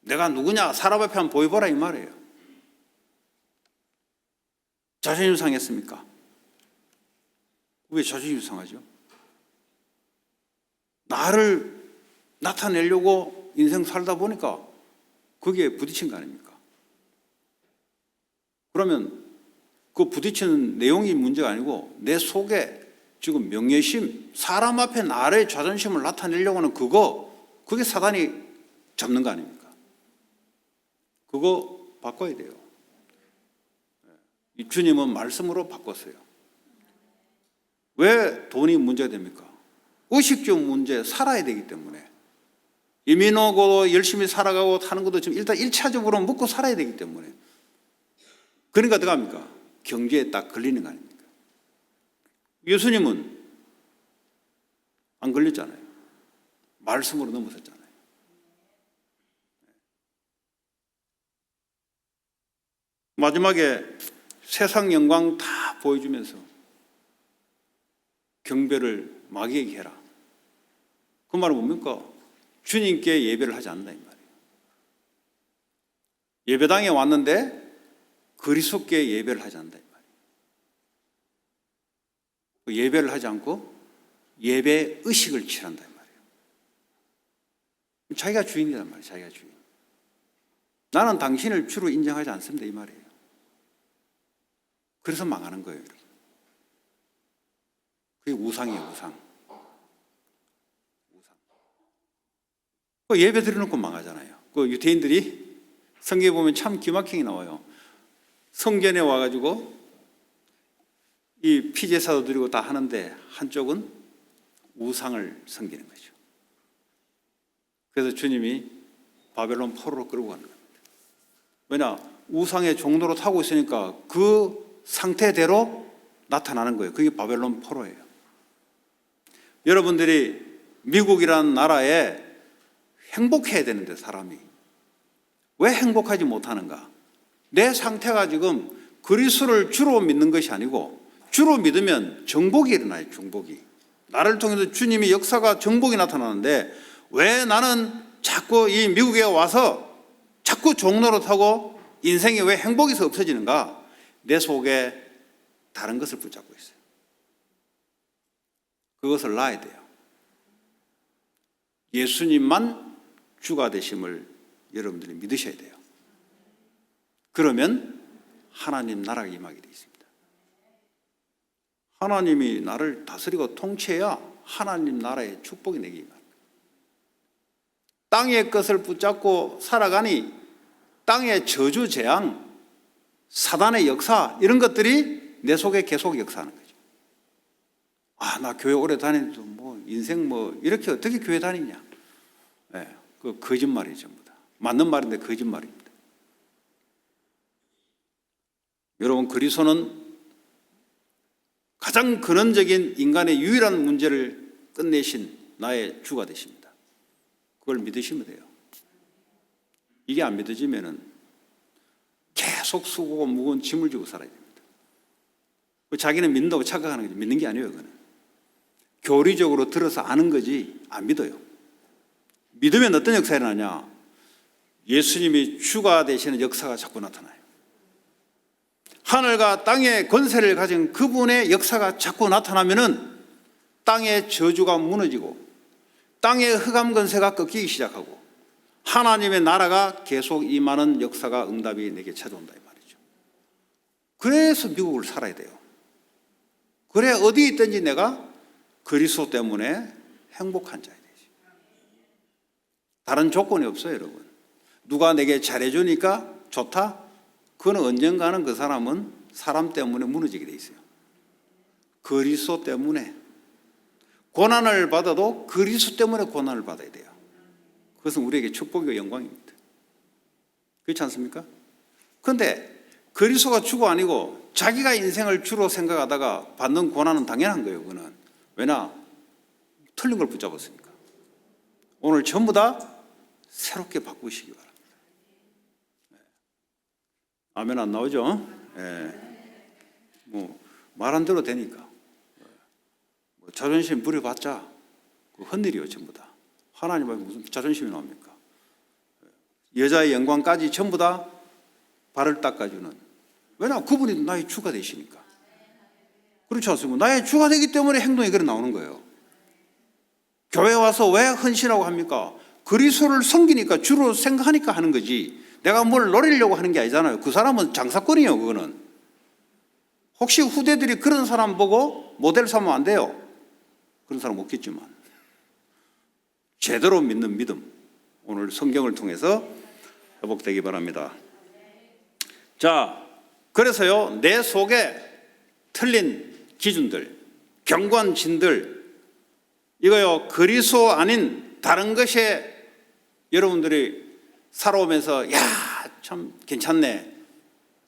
내가 누구냐? 사람 앞에 한번 보여보라 이 말이에요. 자존심 상했습니까? 왜 자존심 상하죠? 나를 나타내려고 인생 살다 보니까 거기에 부딪힌 거 아닙니까? 그러면 그 부딪히는 내용이 문제가 아니고 내 속에 지금 명예심, 사람 앞에 나의 자존심을 나타내려고 하는 그게 사단이 잡는 거 아닙니까? 그거 바꿔야 돼요. 이 주님은 말씀으로 바꿨어요. 왜 돈이 문제가 됩니까? 의식적 문제, 살아야 되기 때문에. 이민 오고 열심히 살아가고 하는 것도 지금 일단 1차적으로 먹고 살아야 되기 때문에. 그러니까 어떡합니까? 경제에 딱 걸리는 거 아닙니까? 예수님은 안 걸렸잖아요. 말씀으로 넘어섰잖아요. 마지막에 세상 영광 다 보여주면서 경배를 마귀에게 해라. 그 말은 뭡니까? 주님께 예배를 하지 않는다 이 말이에요. 예배당에 왔는데 그리스도께 예배를 하지 않는다 이 말이에요. 예배를 하지 않고 예배 의식을 취한다 이 말이에요. 자기가 주인이란 말이에요. 자기가 주인. 나는 당신을 주로 인정하지 않습니다 이 말이에요. 그래서 망하는 거예요. 여러분. 그게 우상이에요. 우상. 예배 드려놓고 망하잖아요. 그 유대인들이 성경에 보면 참 기막히게 나와요. 성전에 와가지고 이 피제사도 드리고 다 하는데 한쪽은 우상을 섬기는 거죠. 그래서 주님이 바벨론 포로로 끌고 가는 겁니다. 왜냐? 우상의 종로로 타고 있으니까 그 상태대로 나타나는 거예요. 그게 바벨론 포로예요. 여러분들이 미국이라는 나라에 행복해야 되는데 사람이 왜 행복하지 못하는가? 내 상태가 지금 그리스도를 주로 믿는 것이 아니고 주로 믿으면 정복이 일어나요. 정복이. 나를 통해서 주님의 역사가 정복이 나타나는데 왜 나는 자꾸 이 미국에 와서 자꾸 종로로 타고 인생에 왜 행복이 없어지는가? 내 속에 다른 것을 붙잡고 있어요. 그것을 놔야 돼요. 예수님만 주가 되심을 여러분들이 믿으셔야 돼요. 그러면 하나님 나라가 임하게 되어 있습니다. 하나님이 나를 다스리고 통치해야 하나님 나라의 축복이 내게 임합니다. 땅의 것을 붙잡고 살아가니 땅의 저주, 재앙, 사단의 역사 이런 것들이 내 속에 계속 역사하는 거죠. 아, 나 교회 오래 다니는데 뭐 인생 뭐 이렇게 어떻게 교회 다니냐? 네, 그 거짓말이죠, 전부 다. 맞는 말인데 거짓말입니다. 여러분 그리스도는 가장 가장 근원적인 인간의 유일한 문제를 끝내신 나의 주가 되십니다. 그걸 믿으시면 돼요. 이게 안 믿어지면은 계속 수고고 무거운 짐을 지고 살아야 됩니다. 자기는 믿는다고 착각하는 거지 믿는 게 아니에요. 그거는 교리적으로 들어서 아는 거지 안 믿어요. 믿으면 어떤 역사가 일어나냐? 예수님이 주가 되시는 역사가 자꾸 나타나요. 하늘과 땅의 권세를 가진 그분의 역사가 자꾸 나타나면은 땅의 저주가 무너지고 땅의 흑암 권세가 꺾이기 시작하고 하나님의 나라가 계속 임하는 역사가 응답이 내게 찾아온다 이 말이죠. 그래서 미국을 살아야 돼요. 그래 어디 있든지 내가 그리스도 때문에 행복한 자야 되지. 다른 조건이 없어요, 여러분. 누가 내게 잘해주니까 좋다? 그건 언젠가는 그 사람은 사람 때문에 무너지게 돼 있어요. 그리스도 때문에 고난을 받아도 그리스도 때문에 고난을 받아야 돼요. 그것은 우리에게 축복이고 영광입니다. 그렇지 않습니까? 그런데 그리스도가 주가 아니고 자기가 인생을 주로 생각하다가 받는 고난은 당연한 거예요. 그거는. 왜냐? 틀린 걸 붙잡았으니까. 오늘 전부 다 새롭게 바꾸시기 바랍니다. 아멘 안 나오죠? 뭐 말한 대로 되니까. 뭐 자존심 부려봤자 헛일이요 전부 다. 하나님 앞에 무슨 자존심이 나옵니까? 여자의 영광까지 전부 다 발을 닦아주는. 왜냐? 그분이 나의 주가 되시니까. 그렇지 않습니까? 나의 주가 되기 때문에 행동이 그래 나오는 거예요. 교회 와서 왜 헌신하고 합니까? 그리스도를 섬기니까 주로 생각하니까 하는 거지. 내가 뭘 노리려고 하는 게 아니잖아요. 그 사람은 장사꾼이에요. 그거는. 혹시 후대들이 그런 사람 보고 모델 삼으면 안 돼요. 그런 사람 없겠지만 제대로 믿는 믿음 오늘 성경을 통해서 회복되기 바랍니다. 자, 그래서요 내 속에 틀린 기준들, 경관진들 이거요 그리스도 아닌 다른 것에 여러분들이 살아오면서 야, 참 괜찮네.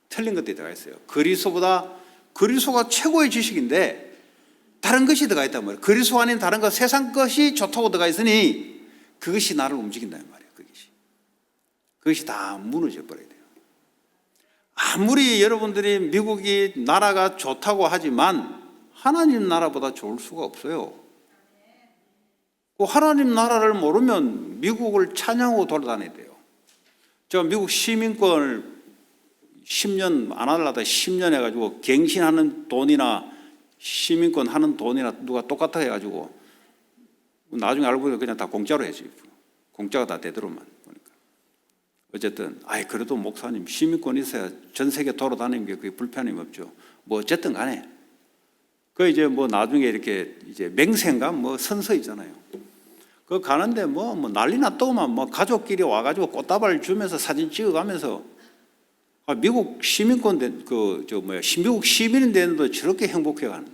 틀린 것들이 들어가 있어요. 그리스도보다 그리스도가 최고의 지식인데 다른 것이 들어가 있단 말이에요. 그리스도 아닌 다른 것, 세상 것이 좋다고 들어가 있으니 그것이 나를 움직인단 말이에요. 그것이 다 무너져 버려야 돼요. 아무리 여러분들이 미국이 나라가 좋다고 하지만 하나님 나라보다 좋을 수가 없어요. 그 하나님 나라를 모르면 미국을 찬양하고 돌아다녀야 돼요. 제가 미국 시민권을 10년 안 하려다 10년 해가지고 갱신하는 돈이나 시민권 하는 돈이나 누가 똑같아 해가지고 나중에 알고 보니까 그냥 다 공짜로 했지. 공짜가 다 되도록만 보니까. 어쨌든 그래도 목사님 시민권 있어야 전 세계 돌아다니는 게 그게 불편함이 없죠. 뭐 어쨌든 간에 그 이제 뭐 나중에 이렇게 이제 맹세인가 뭐 선서 있잖아요. 그 가는데 뭐 난리 났더만 뭐 가족끼리 와가지고 꽃다발 주면서 사진 찍어가면서 미국 시민권 된 미국 시민이 되는데 저렇게 행복해가는데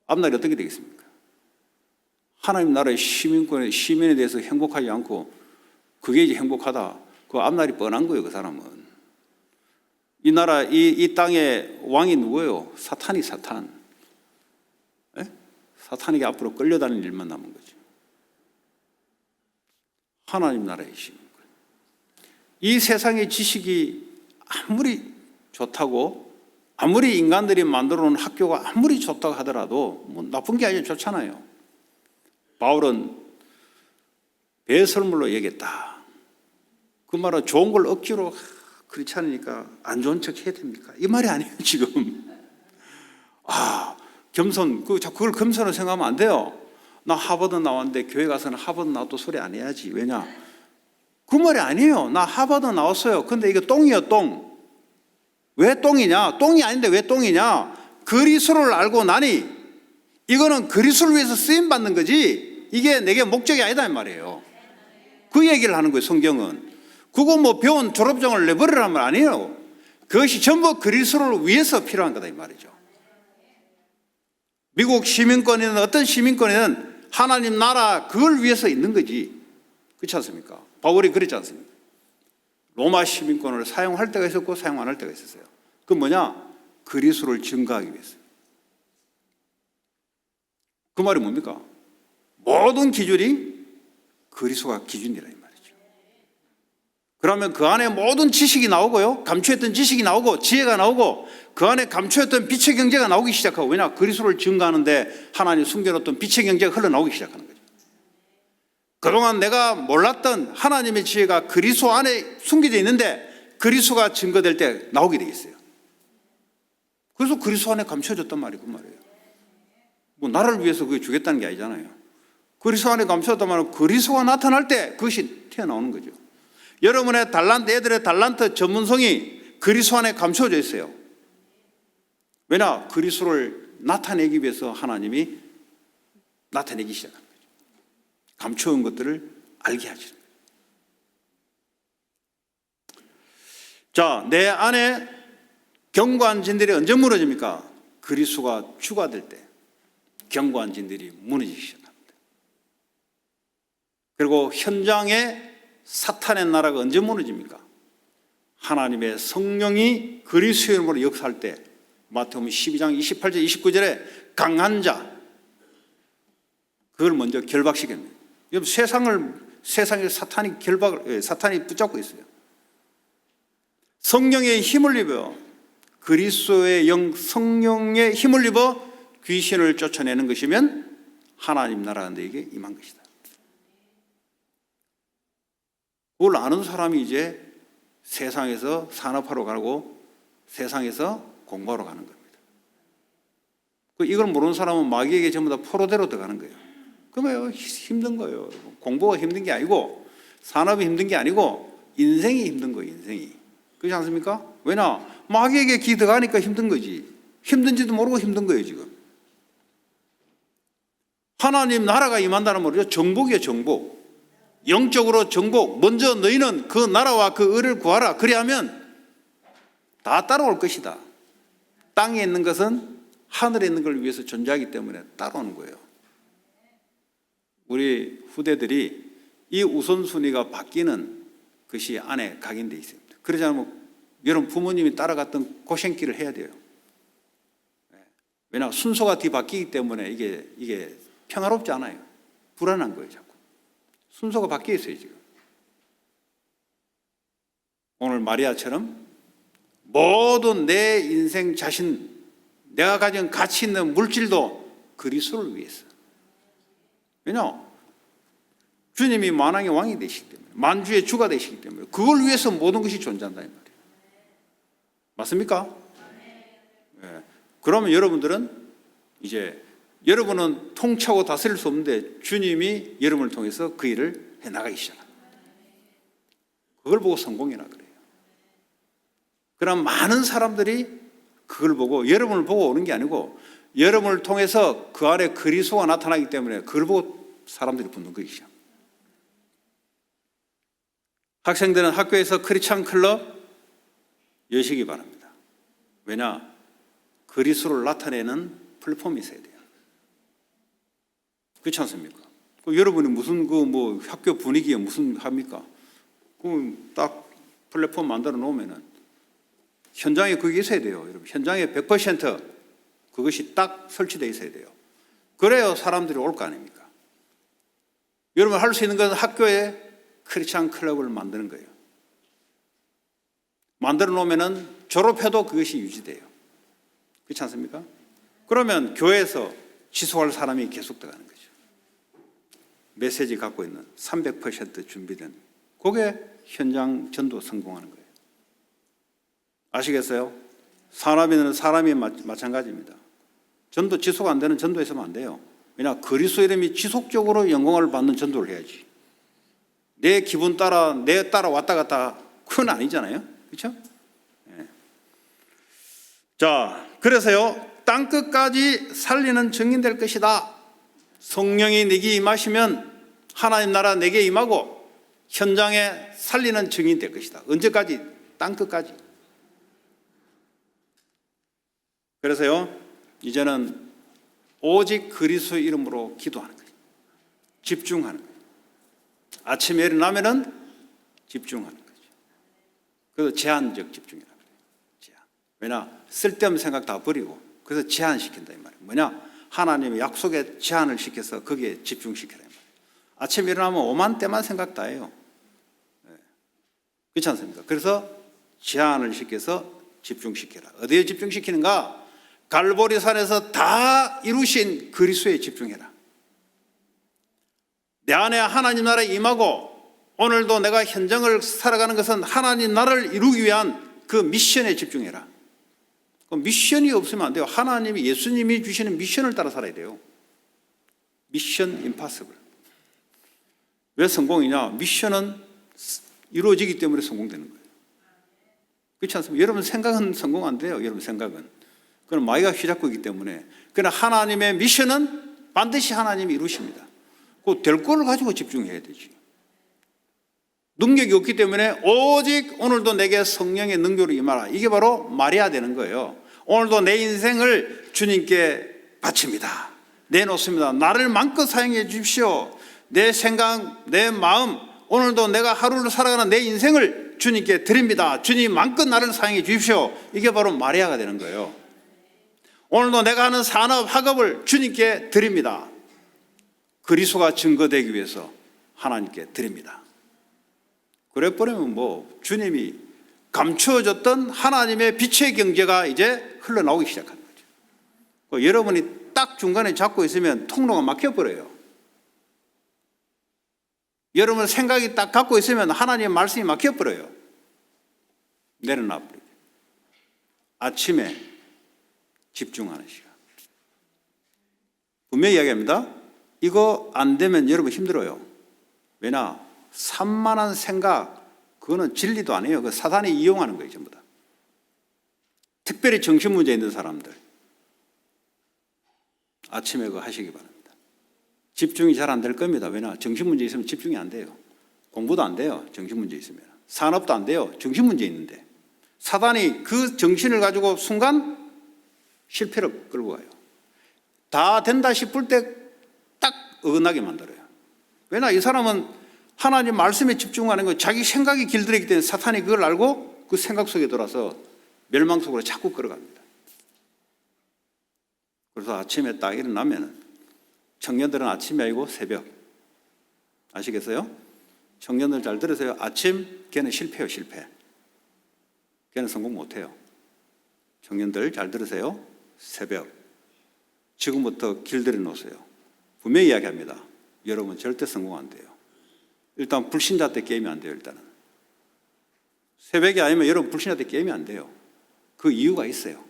앞날이 어떻게 되겠습니까? 하나님 나라의 시민에 대해서 행복하지 않고 그게 이제 행복하다. 그 앞날이 뻔한 거예요. 그 사람은. 이 나라 이 땅의 왕이 누구예요? 사탄이 사탄. 사탄에게 앞으로 끌려다니는 일만 남은 거죠. 하나님 나라의 시민권. 이 세상의 지식이 아무리 좋다고 아무리 인간들이 만들어 놓은 학교가 아무리 좋다고 하더라도 뭐 나쁜 게 아니라 좋잖아요. 바울은 배설물로 얘기했다. 그 말은 좋은 걸 억지로 그렇지 않으니까 안 좋은 척 해야 됩니까? 이 말이 아니에요 지금. 겸손, 그걸 겸손으로 생각하면 안 돼요. 나 하버드 나왔는데 교회 가서는 하버드 나와도 소리 안 해야지. 왜냐? 그 말이 아니에요. 나 하버드 나왔어요. 근데 이거 똥이에요, 똥. 왜 똥이냐? 똥이 아닌데 왜 똥이냐? 그리스도를 알고 나니 이거는 그리스도를 위해서 쓰임 받는 거지 이게 내게 목적이 아니다 이 말이에요. 그 얘기를 하는 거예요, 성경은. 그거 뭐 배운 졸업증을 내버리라는 말 아니에요. 그것이 전부 그리스도를 위해서 필요한 거다 이 말이죠. 미국 시민권이든 어떤 시민권이든 하나님 나라 그걸 위해서 있는 거지. 그렇지 않습니까? 바울이 그랬지 않습니까? 로마 시민권을 사용할 때가 있었고 사용 안 할 때가 있었어요. 그 뭐냐? 그리스도를 증거하기 위해서. 그 말이 뭡니까? 모든 기준이 그리스도가 기준이라 이 말이죠. 그러면 그 안에 모든 지식이 나오고요, 감추었던 지식이 나오고 지혜가 나오고 그 안에 감추었던 빛의 경제가 나오기 시작하고, 왜냐? 그리스도를 증거하는데 하나님 숨겨놓던 빛의 경제가 흘러나오기 시작하는 거죠. 그동안 내가 몰랐던 하나님의 지혜가 그리스도 안에 숨겨져 있는데 그리스도가 증거될 때 나오게 되겠어요. 그래서 그리스도 안에 감춰졌단 말이고 말이에요. 뭐 나를 위해서 그게 주겠다는 게 아니잖아요. 그리스도 안에 감춰졌단 말은 그리스도가 나타날 때 그것이 튀어나오는 거죠. 여러분의 달란트, 애들의 달란트 전문성이 그리스도 안에 감춰져 있어요. 왜냐? 그리스도를 나타내기 위해서 하나님이 나타내기 시작합니다. 감춰온 것들을 알게 하시는 거예요. 자, 내 안에 견고한 진들이 언제 무너집니까? 그리스도가 주가 될 때 견고한 진들이 무너지기 시작합니다. 그리고 현장에 사탄의 나라가 언제 무너집니까? 하나님의 성령이 그리스도의 이름으로 역사할 때, 마태복음 12장 28절 29절에 강한 자, 그걸 먼저 결박시킵니다. 세상을 사탄이 붙잡고 있어요. 성령의 힘을 입어, 그리스도의 영 성령의 힘을 입어 귀신을 쫓아내는 것이면 하나님 나라가 너에게 임한 것이다. 그걸 아는 사람이 이제 세상에서 산업하러 가고 세상에서 공부하러 가는 겁니다. 이걸 모르는 사람은 마귀에게 전부 다 포로대로 들어가는 거예요. 그러면 힘든 거예요. 공부가 힘든 게 아니고 산업이 힘든 게 아니고 인생이 힘든 거예요. 인생이. 그렇지 않습니까? 왜냐? 마귀에게 기 들어가니까 힘든 거지. 힘든지도 모르고 힘든 거예요 지금. 하나님 나라가 임한다는 말이죠. 정복이에요. 정복. 영적으로 정복. 먼저 너희는 그 나라와 그 의를 구하라. 그리하면 다 따라올 것이다. 땅에 있는 것은 하늘에 있는 걸 위해서 존재하기 때문에 따라오는 거예요. 우리 후대들이 이 우선순위가 바뀌는 것이 안에 각인되어 있습니다. 그러지 않으면 여러분 부모님이 따라갔던 고생길을 해야 돼요. 왜냐? 순서가 뒤바뀌기 때문에 이게 평화롭지 않아요. 불안한 거예요 자꾸. 순서가 바뀌어 있어요 지금. 오늘 마리아처럼 모든 내 인생 자신, 내가 가진 가치 있는 물질도 그리스도를 위해서. 왜냐? 주님이 만왕의 왕이 되시기 때문에, 만주의 주가 되시기 때문에 그걸 위해서 모든 것이 존재한다 이 말이에요. 맞습니까? 네. 그러면 여러분들은 이제 여러분은 통치하고 다스릴 수 없는데 주님이 여러분을 통해서 그 일을 해나가기 시작합니다. 그걸 보고 성공이라 그래요. 그럼 많은 사람들이 그걸 보고 여러분을 보고 오는 게 아니고 여러분을 통해서 그 안에 그리스도가 나타나기 때문에 그걸 보고 사람들이 붙는 것이죠. 학생들은 학교에서 크리스찬 클럽 여시기 바랍니다. 왜냐? 그리스도를 나타내는 플랫폼이 있어야 돼요. 그렇지 않습니까? 여러분이 무슨 학교 분위기에 무슨 합니까? 딱 플랫폼 만들어 놓으면은 현장에 그게 있어야 돼요. 여러분, 현장에 100% 그것이 딱 설치되어 있어야 돼요. 그래야 사람들이 올 거 아닙니까? 여러분 할 수 있는 것은 학교에 크리스찬 클럽을 만드는 거예요. 만들어 놓으면은 졸업해도 그것이 유지돼요. 그렇지 않습니까? 그러면 교회에서 지속할 사람이 계속 들어가는 거죠. 메시지 갖고 있는 300% 준비된 그게 현장 전도 성공하는 거예요. 아시겠어요? 산업에는 사람이 마찬가지입니다. 전도 지속 안 되는 전도에 있으면 안 돼요. 왜냐? 그리스도 이름이 지속적으로 영광을 받는 전도를 해야지. 내 기분 따라 내 따라 왔다 갔다 그건 아니잖아요. 그렇죠? 네. 자, 그래서요. 땅 끝까지 살리는 증인 될 것이다. 성령이 내게 임하시면 하나님 나라 내게 임하고 현장에 살리는 증인 될 것이다. 언제까지? 땅 끝까지. 그래서요. 이제는 오직 그리스도 이름으로 기도하는 거예요. 집중하는 거예요. 아침에 일어나면은 집중하는 거죠. 그래서 제한적 집중이라고 그래요. 제한. 왜냐? 쓸데없는 생각 다 버리고 그래서 제한시킨다 이 말이에요. 뭐냐? 하나님의 약속에 제한을 시켜서 거기에 집중시키라. 아침에 일어나면 오만 때만 생각 다 해요. 그렇지 않습니까? 그래서 제한을 시켜서 집중시켜라. 어디에 집중시키는가? 갈보리산에서 다 이루신 그리스도에 집중해라. 내 안에 하나님 나라에 임하고 오늘도 내가 현장을 살아가는 것은 하나님 나라를 이루기 위한 그 미션에 집중해라. 그 미션이 없으면 안 돼요. 하나님이 예수님이 주시는 미션을 따라 살아야 돼요. 미션 임파서블. 왜 성공이냐? 미션은 이루어지기 때문에 성공되는 거예요. 그렇지 않습니까? 여러분 생각은 성공 안 돼요. 여러분 생각은. 그건 마귀가 휘잡고이기 때문에. 그러나 하나님의 미션은 반드시 하나님이 이루십니다. 그 될 거를 가지고 집중해야 되지. 능력이 없기 때문에 오직 오늘도 내게 성령의 능력으로 임하라. 이게 바로 말해야 되는 거예요. 오늘도 내 인생을 주님께 바칩니다. 내놓습니다. 나를 마음껏 사용해 주십시오. 내 생각, 내 마음, 오늘도 내가 하루를 살아가는 내 인생을 주님께 드립니다. 주님 마음껏 나를 사용해 주십시오. 이게 바로 마리아가 되는 거예요. 오늘도 내가 하는 산업, 학업을 주님께 드립니다. 그리스도가 증거되기 위해서 하나님께 드립니다. 그래 버리면 뭐 주님이 감추어졌던 하나님의 빛의 경제가 이제 흘러나오기 시작하는 거죠. 여러분이 딱 중간에 잡고 있으면 통로가 막혀버려요. 여러분 생각이 딱 갖고 있으면 하나님의 말씀이 막혀버려요. 내려놔버려요. 아침에 집중하는 시간. 분명히 이야기합니다. 이거 안 되면 여러분 힘들어요. 왜냐? 산만한 생각, 그거는 진리도 아니에요. 그 사단이 이용하는 거예요, 전부 다. 특별히 정신문제 있는 사람들. 아침에 그거 하시기 바랍니다. 집중이 잘 안 될 겁니다. 왜냐? 정신문제 있으면 집중이 안 돼요. 공부도 안 돼요. 정신문제 있으면. 산업도 안 돼요. 정신문제 있는데. 사단이 그 정신을 가지고 순간 실패로 끌고 가요. 다 된다 싶을 때 딱 어긋나게 만들어요. 왜냐? 이 사람은 하나님 말씀에 집중하는 거 자기 생각이 길들이기 때문에 사탄이 그걸 알고 그 생각 속에 들어서 멸망 속으로 자꾸 끌어갑니다. 그래서 아침에 딱 일어나면 청년들은 아침이 아니고 새벽. 아시겠어요? 청년들 잘 들으세요. 아침 걔는 실패요, 실패. 걔는 성공 못해요. 청년들 잘 들으세요. 새벽. 지금부터 길들여 놓으세요. 분명히 이야기합니다. 여러분 절대 성공 안 돼요. 일단 불신자 때 게임이 안 돼요. 일단은 새벽이 아니면 여러분 불신자 때 게임이 안 돼요. 그 이유가 있어요.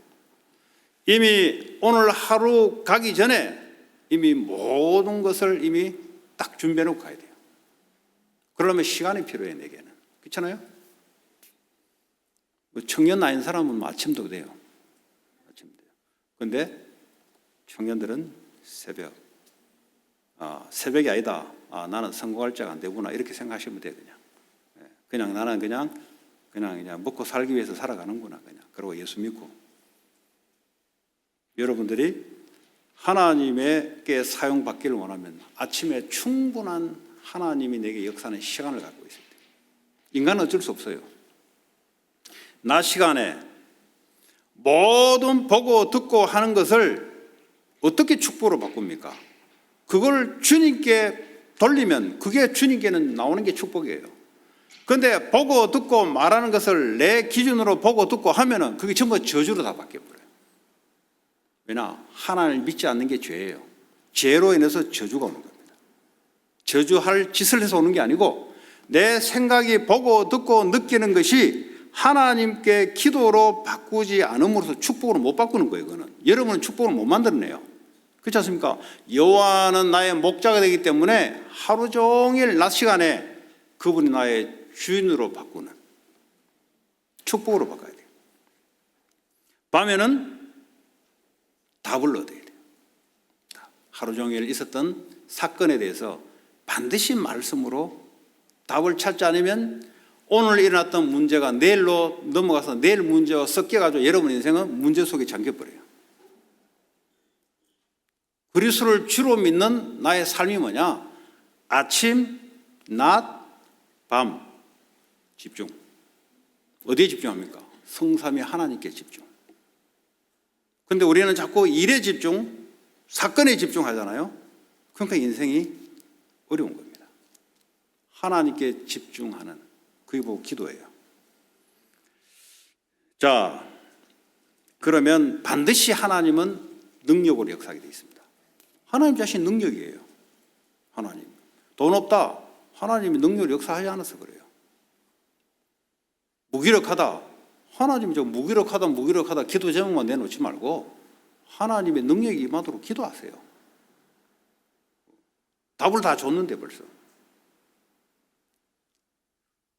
이미 오늘 하루 가기 전에 이미 모든 것을 이미 딱 준비해 놓고 가야 돼요. 그러려면 시간이 필요해. 내게는. 그렇잖아요? 청년 나이인 사람은 아침도 돼요. 아침도 돼요. 그런데 청년들은 새벽. 새벽이 아니다. 나는 성공할 자가 안 되구나. 이렇게 생각하시면 돼요. 그냥 나는 그냥 먹고 살기 위해서 살아가는구나. 그리고 예수 믿고. 여러분들이 하나님에게 사용받기를 원하면 아침에 충분한 하나님이 내게 역사하는 시간을 갖고 있어야 돼요. 인간은 어쩔 수 없어요. 낮 시간에 모든 보고 듣고 하는 것을 어떻게 축복으로 바꿉니까? 그걸 주님께 돌리면 그게 주님께는 나오는 게 축복이에요. 그런데 보고 듣고 말하는 것을 내 기준으로 보고 듣고 하면은 그게 전부 저주로 다 바뀌어버려요. 왜냐? 하나님을 믿지 않는 게 죄예요. 죄로 인해서 저주가 오는 겁니다. 저주할 짓을 해서 오는 게 아니고 내 생각이 보고 듣고 느끼는 것이 하나님께 기도로 바꾸지 않음으로써 축복으로 못 바꾸는 거예요. 그거는. 여러분은 축복을 못 만들어내요. 그렇지 않습니까? 여호와는 나의 목자가 되기 때문에 하루 종일 낮 시간에 그분이 나의 주인으로 바꾸는 축복으로 바꿔야 돼요. 밤에는 답을 얻어야 돼요. 하루 종일 있었던 사건에 대해서 반드시 말씀으로 답을 찾지 않으면 오늘 일어났던 문제가 내일로 넘어가서 내일 문제와 섞여가지고 여러분 인생은 문제 속에 잠겨버려요. 그리스도를 주로 믿는 나의 삶이 뭐냐? 아침, 낮, 밤 집중. 어디에 집중합니까? 성삼위 하나님께 집중. 그런데 우리는 자꾸 일에 집중, 사건에 집중하잖아요. 그러니까 인생이 어려운 겁니다. 하나님께 집중하는, 그게 바로 기도예요. 자, 그러면 반드시 하나님은 능력으로 역사하게 되어 있습니다. 하나님 자신 능력이에요. 하나님. 돈 없다. 하나님이 능력으로 역사하지 않아서 그래요. 무기력하다. 하나님이 무기력하다 기도 제목만 내놓지 말고 하나님의 능력이 임하도록 기도하세요. 답을 다 줬는데 벌써.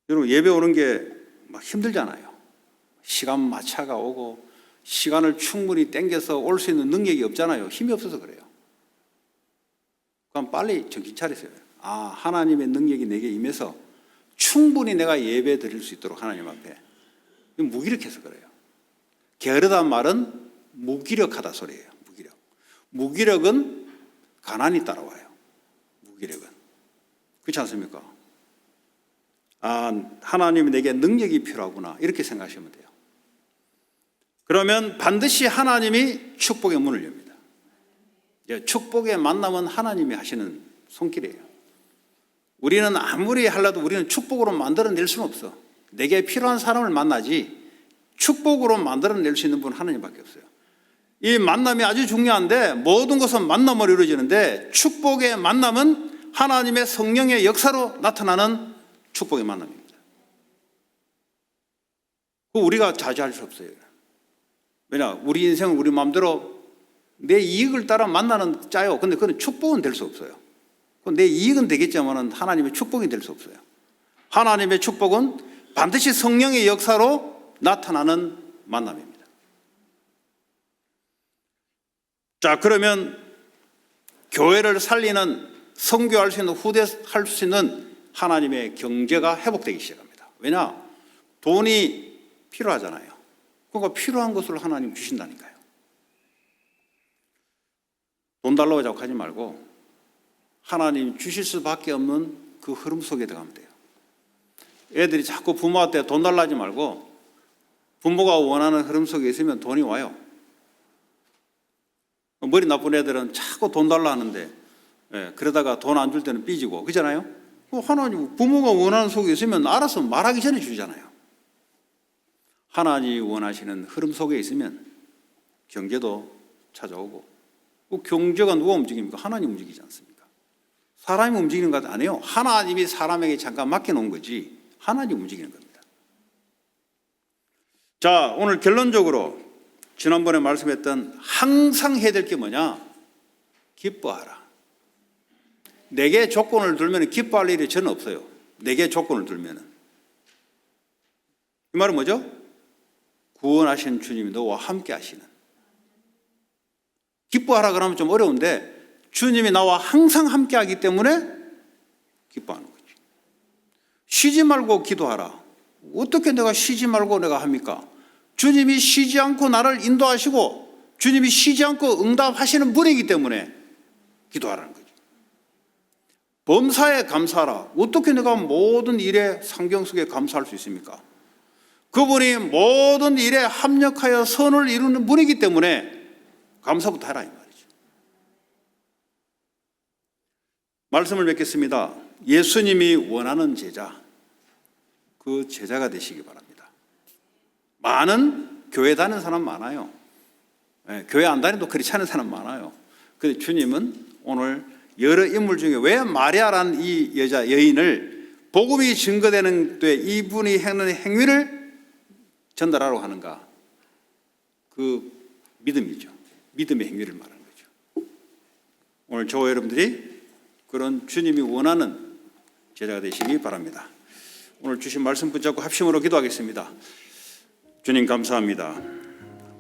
여러분, 예배 오는 게 막 힘들잖아요. 시간 마차가 오고 시간을 충분히 땡겨서 올 수 있는 능력이 없잖아요. 힘이 없어서 그래요. 그럼 빨리 정신 차리세요. 하나님의 능력이 내게 임해서 충분히 내가 예배 드릴 수 있도록 하나님 앞에. 무기력해서 그래요. 게으르다는 말은 무기력하다 소리예요. 무기력은 가난이 따라와요. 무기력은. 그렇지 않습니까? 하나님이 내게 능력이 필요하구나, 이렇게 생각하시면 돼요. 그러면 반드시 하나님이 축복의 문을 엽니다. 축복의 만남은 하나님이 하시는 손길이에요. 우리는 아무리 하려도 우리는 축복으로 만들어낼 수는 없어. 내게 필요한 사람을 만나지 축복으로 만들어낼 수 있는 분은 하나님밖에 없어요. 이 만남이 아주 중요한데 모든 것은 만남으로 이루어지는데 축복의 만남은 하나님의 성령의 역사로 나타나는 축복의 만남입니다. 우리가 자제할 수 없어요. 왜냐? 우리 인생은 우리 마음대로 내 이익을 따라 만나는 짜요. 근데 그건 축복은 될 수 없어요. 내 이익은 되겠지만 하나님의 축복이 될 수 없어요. 하나님의 축복은 반드시 성령의 역사로 나타나는 만남입니다. 자, 그러면 교회를 살리는, 선교할 수 있는, 후대할 수 있는 하나님의 경제가 회복되기 시작합니다. 왜냐? 돈이 필요하잖아요. 그러니까 필요한 것을 하나님 주신다니까요. 돈 달라고 자꾸 하지 말고 하나님 주실 수밖에 없는 그 흐름 속에 들어가면 돼요. 애들이 자꾸 부모한테 돈 달라 하지 말고 부모가 원하는 흐름 속에 있으면 돈이 와요. 머리 나쁜 애들은 자꾸 돈 달라 하는데 그러다가 돈 안 줄 때는 삐지고 그러잖아요. 하나님 부모가 원하는 속에 있으면 알아서 말하기 전에 주잖아요. 하나님이 원하시는 흐름 속에 있으면 경제도 찾아오고, 경제가 누가 움직입니까? 하나님 움직이지 않습니까? 사람이 움직이는 것 아니에요. 하나님이 사람에게 잠깐 맡겨놓은 거지 하나님 움직이는 겁니다. 자, 오늘 결론적으로 지난번에 말씀했던 항상 해야 될 게 뭐냐? 기뻐하라. 내게 조건을 들면 기뻐할 일이 저는 없어요. 내게 조건을 들면. 이 말은 뭐죠? 구원하신 주님이 너와 함께 하시는. 기뻐하라 그러면 좀 어려운데 주님이 나와 항상 함께 하기 때문에 기뻐하는 거죠. 쉬지 말고 기도하라. 어떻게 내가 쉬지 말고 내가 합니까? 주님이 쉬지 않고 나를 인도하시고 주님이 쉬지 않고 응답하시는 분이기 때문에 기도하라는 거죠. 범사에 감사하라. 어떻게 내가 모든 일에 상경 속에 감사할 수 있습니까? 그분이 모든 일에 합력하여 선을 이루는 분이기 때문에 감사부터 하라 이 말이죠. 말씀을 맺겠습니다. 예수님이 원하는 제자, 그 제자가 되시기 바랍니다. 많은 교회 다니는 사람 많아요. 교회 안 다니도 그렇지 않은 사람 많아요. 그런데 주님은 오늘 여러 인물 중에 왜 마리아라는 이 여인을 복음이 증거되는 때 이분이 하는 행위를 전달하러 하는가? 그 믿음이죠. 믿음의 행위를 말하는 거죠. 오늘 저와 여러분들이 그런 주님이 원하는 제자가 되시기 바랍니다. 오늘 주신 말씀 붙잡고 합심으로 기도하겠습니다. 주님 감사합니다.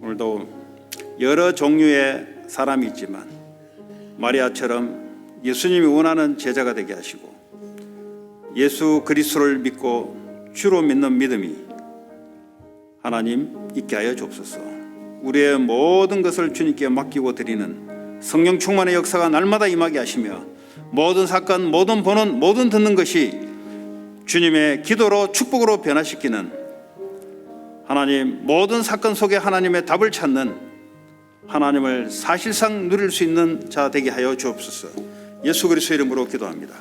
오늘도 여러 종류의 사람이 있지만 마리아처럼 예수님이 원하는 제자가 되게 하시고 예수 그리스도를 믿고 주로 믿는 믿음이 하나님 있게 하여 주옵소서. 우리의 모든 것을 주님께 맡기고 드리는 성령 충만의 역사가 날마다 임하게 하시며 모든 사건, 모든 보는, 모든 듣는 것이 주님의 기도로 축복으로 변화시키는 하나님 모든 사건 속에 하나님의 답을 찾는 하나님을 사실상 누릴 수 있는 자 되게 하여 주옵소서. 예수 그리스도의 이름으로 기도합니다.